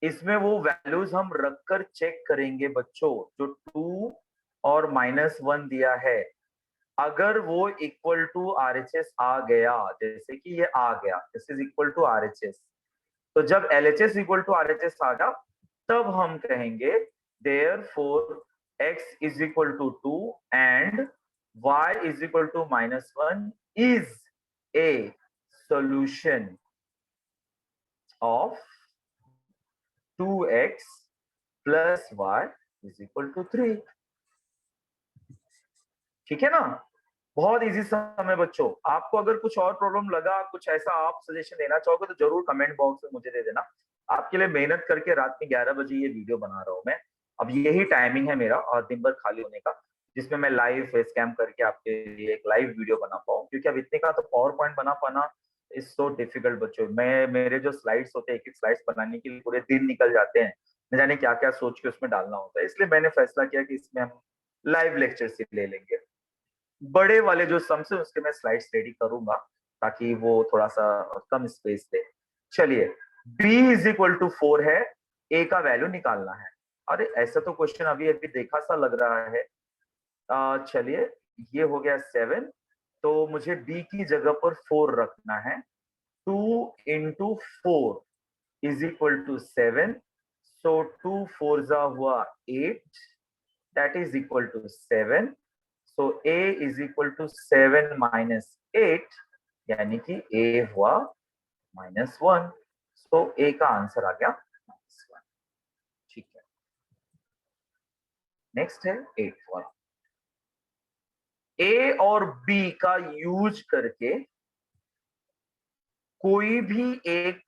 इसमें वो वैल्यूज हम रखकर चेक करेंगे बच्चों जो 2 और -1 दिया है। अगर वो इक्वल टू आरएचएस आ गया, जैसे कि ये आ गया, this is equal to RHS, तो जब एलएचएस इक्वल टू आरएचएस आ गया तब हम कहेंगे therefore x is equal to 2 and y is equal to -1 is a solution of 2x plus y is equal to 3। ठीक है ना, बहुत इजी सम है बच्चों। आपको अगर कुछ और प्रॉब्लम लगा, कुछ ऐसा आप सजेशन देना चाहोगे तो जरूर कमेंट बॉक्स में मुझे दे देना। आपके लिए मेहनत करके रात में 11 बजे ये वीडियो बना रहा हूँ मैं। अब यही टाइमिंग है मेरा और दिन भर खाली होने का, जिसमें मैं लाइव फेस कैम करके आपके लिए एक लाइव वीडियो बना पाऊँ, क्योंकि अब इतने का तो पावर पॉइंट बना पाना इज सो डिफिकल्ट बच्चों। मैं मेरे जो स्लाइड्स होते हैं, एक एक स्लाइड्स बनाने के लिए पूरे दिन निकल जाते हैं, न जाने क्या क्या सोच के उसमें डालना होता है। इसलिए मैंने फैसला किया कि इसमें हम लाइव लेक्चर से ले लेंगे। बड़े वाले जो सम्स है उसके मैं स्लाइड्स रेडी करूंगा ताकि वो थोड़ा सा कम स्पेस दे। चलिए, b इज इक्वल टू 4 है, a का वैल्यू निकालना है। अरे ऐसा तो क्वेश्चन अभी अभी देखा सा लग रहा है। चलिए, ये हो गया 7, तो मुझे b की जगह पर 4 रखना है। 2 into 4 is equal to 7। So 2 4 जा हुआ 8, that is equal to 7। So a is equal to 7 minus 8 यानी कि a हुआ -1। सो a का आंसर आ गया -1। ठीक है, नेक्स्ट है 8th वाला। a और b का यूज करके कोई भी एक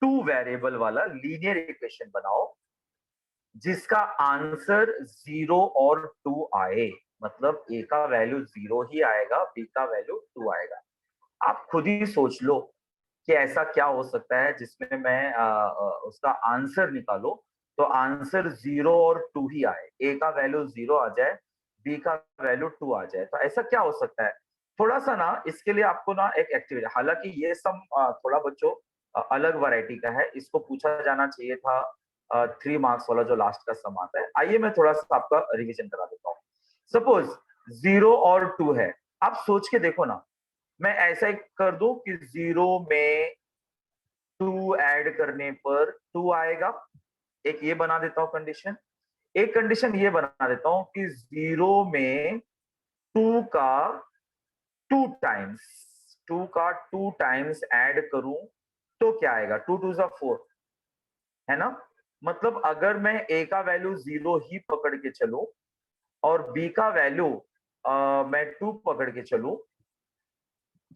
2 वेरिएबल वाला लीनियर इक्वेशन बनाओ जिसका आंसर 0 और 2 आए। मतलब a का वैल्यू 0 ही आएगा, b का वैल्यू 2 आएगा। आप खुद ही सोच लो कि ऐसा क्या हो सकता है जिसमें मैं उसका आंसर निकालो तो आंसर 0 और 2 ही आए, ए का वैल्यू 0 आ जाए, बी का वैल्यू 2 आ जाए, तो ऐसा क्या हो सकता है? थोड़ा सा ना इसके लिए आपको ना एक एक्टिविटी, हालांकि ये सम थोड़ा बच्चों अलग वैरायटी का है, इसको पूछा जाना चाहिए था 3 मार्क्स वाला जो लास्ट का सम आता है। आइए मैं थोड़ा सा आपका रिवीजन करा देता हूँ। सपोज 0 और 2 है, आप सोच के देखो ना, मैं ऐसा ही कर दूं कि 0 में 2 ऐड करने पर 2 आएगा, एक ये बना देता हूं कंडीशन। एक कंडीशन ये बना देता हूं कि 0 में 2 का 2 टाइम्स 2 का 2 टाइम्स ऐड करूं तो क्या आएगा? 2 2 जा 4, है ना? मतलब अगर मैं ए का वैल्यू 0 ही पकड़ के चलूं और बी का वैल्यू मैं 2 पकड़ के चलूं,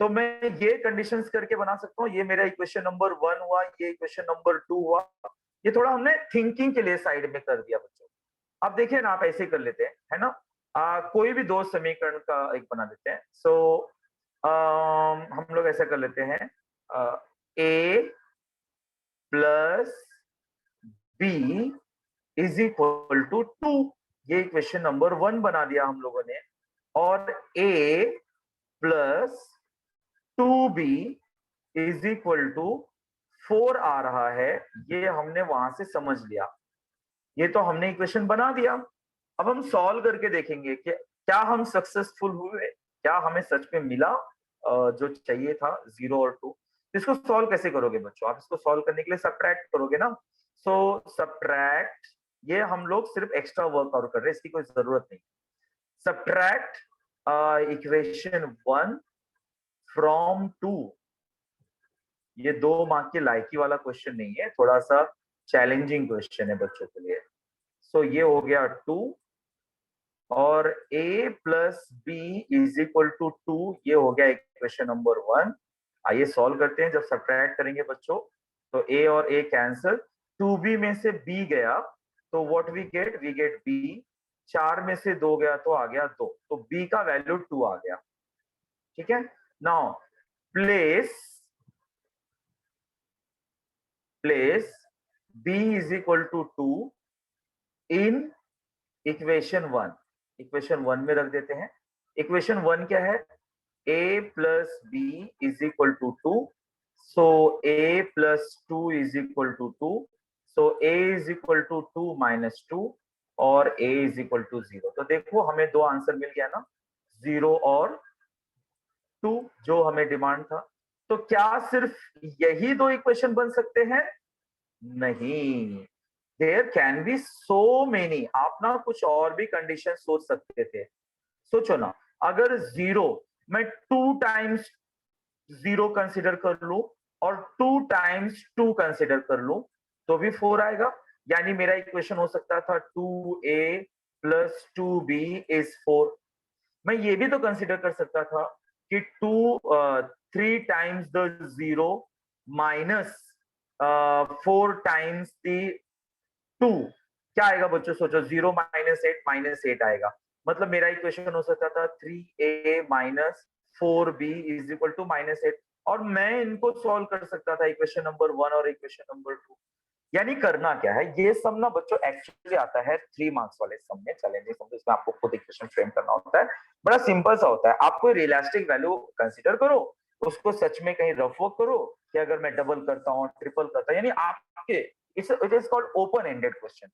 तो मैं ये कंडीशंस करके बना सकता हूँ। ये मेरा इक्वेशन नंबर 1 हुआ, ये इक्वेशन नंबर 2 हुआ। ये थोड़ा हमने थिंकिंग के लिए साइड में कर दिया बच्चों। अब देखिए ना, आप ऐसे कर लेते हैं, है ना? कोई भी दो समीकरण का एक बना देते हैं। हम लोग ऐसा कर लेते हैं, A plus B is equal to 2। ये इक्वेशन नंबर 1 बना दिया हम लोगों ने। और A plus 2b is equal to 4 आ रहा है, ये हमने वहां से समझ लिया। ये तो हमने इक्वेशन बना दिया। अब हम सॉल्व करके देखेंगे कि क्या हम सक्सेसफुल हुए, क्या हमें सच में मिला जो चाहिए था 0 और 2। इसको सॉल्व कैसे करोगे बच्चों? आप इसको सॉल्व करने के लिए सब्ट्रैक्ट करोगे ना। सब्ट्रैक्ट, ये हम लोग सिर्फ एक्स्ट्रा वर्कआउट कर रहे हैं, इसकी कोई जरूरत नहीं। सब्ट्रैक्ट इक्वेशन 1 फ्रॉम 2, ये 2 मार्क की लायकी वाला क्वेश्चन नहीं है, थोड़ा सा चैलेंजिंग क्वेश्चन है बच्चों के लिए। ये हो गया 2 और a plus B is equal to 2, ये हो गया इक्वेशन नंबर 1। आइए सॉल्व करते हैं। जब सब्ट्रैक्ट करेंगे बच्चों तो a और a कैंसल, 2b में से b गया तो व्हाट वी गेट b, 4 में से 2 गया तो आ गया 2, तो b का वैल्यू 2 आ गया। ठीक है, now place b is equal to 2 in equation 1। Equation 1 में रख देते हैं। इक्वेशन 1 क्या है? a plus B is equal to 2, so a plus 2 is equal to 2, so a is equal to 2 minus 2 और a इज इक्वल टू 0। तो देखो हमें दो आंसर मिल गया ना, 0 और 2, जो हमें डिमांड था। तो क्या सिर्फ यही दो इक्वेशन बन सकते हैं? नहीं, there can be so many. आप ना कुछ और भी कंडीशन सोच सकते थे। सोचो ना, अगर 0 मैं 2 टाइम्स 0 कंसिडर कर लूं और 2 टाइम्स 2 कंसिडर कर लूं तो भी 4 आएगा। यानी मेरा इक्वेशन हो सकता था 2a प्लस 2b इज 4। मैं ये भी तो कंसिडर कर सकता था कि 3 times the 0 minus 4 times the 2, क्या आएगा बच्चों? सोचो, 0 माइनस 8 आएगा। मतलब मेरा इक्वेशन हो सकता था 3a minus 4b is equal to -8। और मैं इनको सॉल्व कर सकता था, इक्वेशन नंबर 1 और इक्वेशन नंबर 2। यानी करना क्या है, ये सम ना बच्चों एक्चुअली आता है 3 मार्क्स वाले सम में, चैलेंजिंग सम, इसमें आपको खुद इक्वेशन फ्रेम करना होता है। बड़ा सिंपल सा होता है। आप कोई रियलिस्टिक वैल्यू कंसीडर करो, उसको सच में कहीं रफ वर्क करो कि अगर मैं डबल करता हूँ, ट्रिपल करता हूँ, यानी आपके it is called open ended question.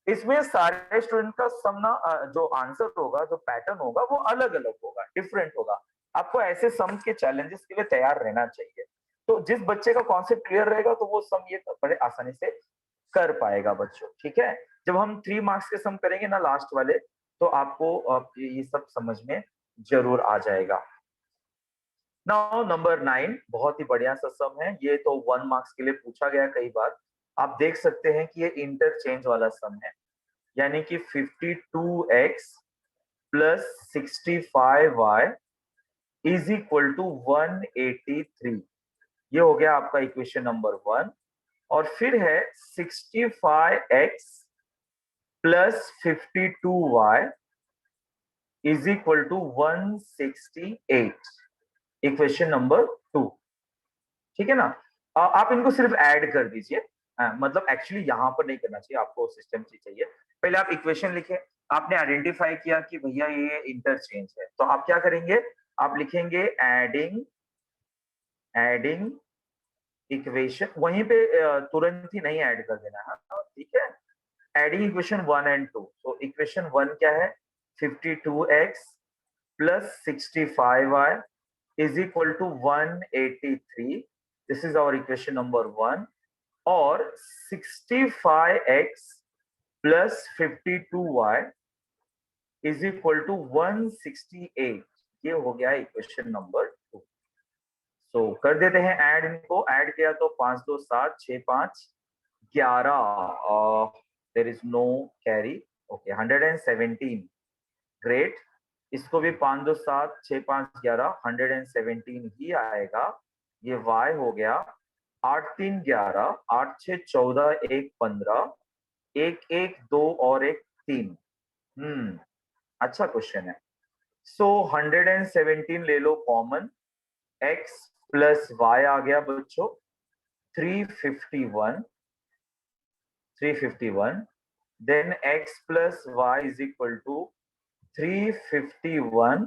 इसमें सारे स्टूडेंट का सम ना जो आंसर होगा, जो पैटर्न होगा, वो अलग अलग होगा, डिफरेंट होगा। आपको ऐसे सम के चैलेंजेस के लिए तैयार रहना चाहिए। तो जिस बच्चे का कॉन्सेप्ट क्लियर रहेगा तो वो सम ये बड़े आसानी से कर पाएगा बच्चों। ठीक है, जब हम 3 मार्क्स के सम करेंगे ना लास्ट वाले, तो आपको ये सब समझ में जरूर आ जाएगा। नाउ नंबर 9 बहुत ही बढ़िया सा सम है। ये तो 1 मार्क्स के लिए पूछा गया कई बार। आप देख सकते हैं कि ये इंटरचेंज वाला सम है, यानी कि 52x plus 65y is equal to 183। ये हो गया आपका इक्वेशन नंबर 1। और फिर है 65x plus 52y is equal to 168, equation number 2। ठीक है ना? आप इनको सिर्फ ऐड कर दीजिए, मतलब एक्चुअली यहाँ पर नहीं करना चाहिए, आपको सिस्टम से चाहिए। पहले आप इक्वेशन लिखे, आपने आइडेंटिफाई किया कि भैया ये इंटरचेंज है, तो आप क्या करेंगे, आप लिखेंगे एडिंग एडिंग इक्वेशन, वहीं पे तुरंत ही नहीं ऐड कर देना है, ठीक है। एडिंग इक्वेशन 1 एंड 2, तो इक्वेशन 1 क्या है, 52x plus 65y is equal to 183, this is our equation number 1, और 65x plus 52y is equal to 168, ये हो गया इक्वेशन नंबर 2। सो कर देते हैं ऐड, इनको ऐड किया तो 5 2 7 6 5 11, there is no carry, okay 117, great. इसको भी 5 2 7 6 5 11 117 ही आएगा, ये y हो गया 8 3 11 8 6 14 1 15 1 1 2 और 1 3। अच्छा क्वेश्चन है। सो 117 ले लो कॉमन, x प्लस y आ गया बच्चों 351, then x plus y is equal to 351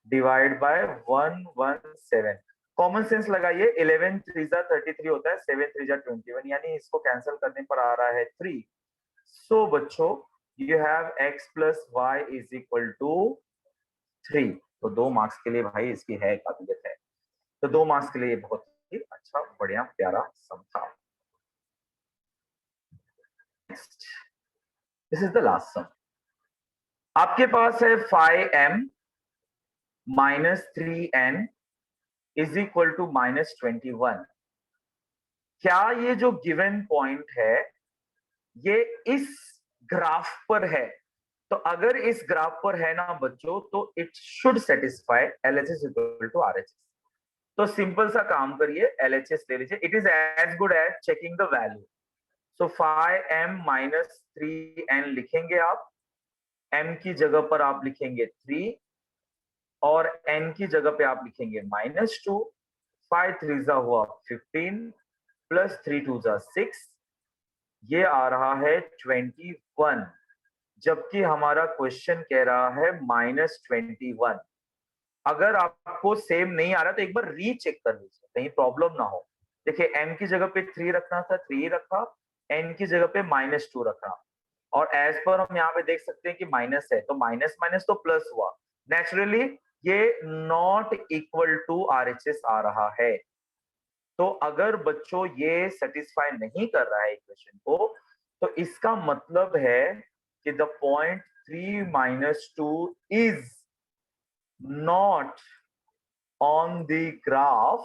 divide by 117। Common sense लगाइए, 11 3 33 होता है, 7 3 21, यानी इसको कैंसिल करने पर आ रहा है 3। सो बच्चों you have x plus y is equal to 3। तो 2 मार्क्स के लिए भाई इसकी है काबिलियत है, तो 2 मार्क्स के लिए बहुत ही अच्छा बढ़िया प्यारा सम था। This is the last sum. आपके पास है 5m minus 3n is equal to minus 21। क्या ये जो गिवन पॉइंट है ये इस ग्राफ पर है? तो अगर इस ग्राफ पर है ना बच्चों, तो it should satisfy LHS equal to RHS। तो सिंपल सा काम करिए, LHS ले लीजिए, it is as good as checking the value. So 5m minus 3n लिखेंगे आप, m की जगह पर आप लिखेंगे 3 और n की जगह पे आप लिखेंगे -2। 5 3 हुआ 15 प्लस 3 2 6, ये आ रहा है 21, जबकि हमारा क्वेश्चन कह रहा है -21। अगर आपको सेम नहीं आ रहा तो एक बार रीचेक कर लीजिए, कहीं प्रॉब्लम ना हो। देखिए m की जगह पे 3 रखना था, 3 रखा, n की जगह पे -2 रखा, और एज पर हम यहाँ पे देख सकते हैं कि माइनस है, तो माइनस माइनस तो प्लस हुआ, नेचुरली ये नॉट इक्वल टू RHS आ रहा है। तो अगर बच्चों ये सेटिस्फाई नहीं कर रहा है इक्वेशन को, तो इसका मतलब है कि the point 3 - 2 is not on the graph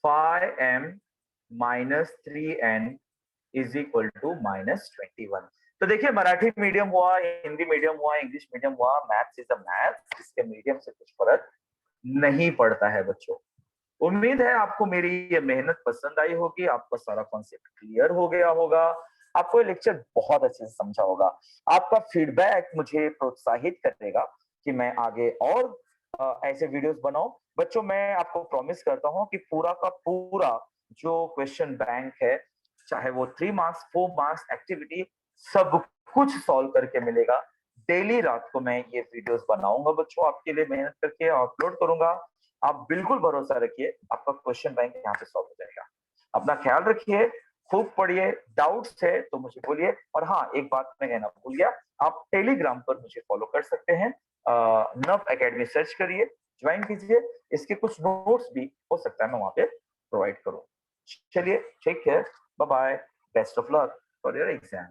5m minus 3n is equal to -21। तो देखिए, मराठी मीडियम हुआ, हिंदी मीडियम हुआ, इंग्लिश मीडियम हुआ, मैथ्स इज अ मैथ्स, इसके मीडियम से कुछ फर्क नहीं पड़ता है बच्चों। उम्मीद है आपको मेरी ये मेहनत पसंद आई होगी, आपको सारा कॉन्सेप्ट क्लियर हो गया होगा, आपको ये लेक्चर बहुत अच्छे से समझा होगा। आपका फीडबैक मुझे प्रोत्साहित करेगा कि मैं आगे और ऐसे वीडियोस बनाऊं। बच्चों, मैं आपको प्रॉमिस करता हूं कि पूरा का पूरा जो क्वेश्चन बैंक है, चाहे वो 3 मार्क्स 4 मार्क्स एक्टिविटी, सब कुछ सॉल्व करके मिलेगा। डेली रात को मैं ये वीडियोस बनाऊंगा बच्चों, आपके लिए मेहनत करके अपलोड करूंगा। आप बिल्कुल भरोसा रखिए, आपका क्वेश्चन बैंक यहाँ पे सॉल्व हो जाएगा। अपना ख्याल रखिए, खूब पढ़िए, डाउट्स है तो मुझे बोलिए। और हाँ, एक बात मैं कहना भूल गया, आप टेलीग्राम पर मुझे फॉलो कर सकते हैं, नव एकेडमी सर्च करिए, ज्वाइन कीजिए। इसके कुछ नोट्स भी हो सकता है मैं वहां पे प्रोवाइड करूँ। चलिए, take care, bye bye, best of luck for your exam.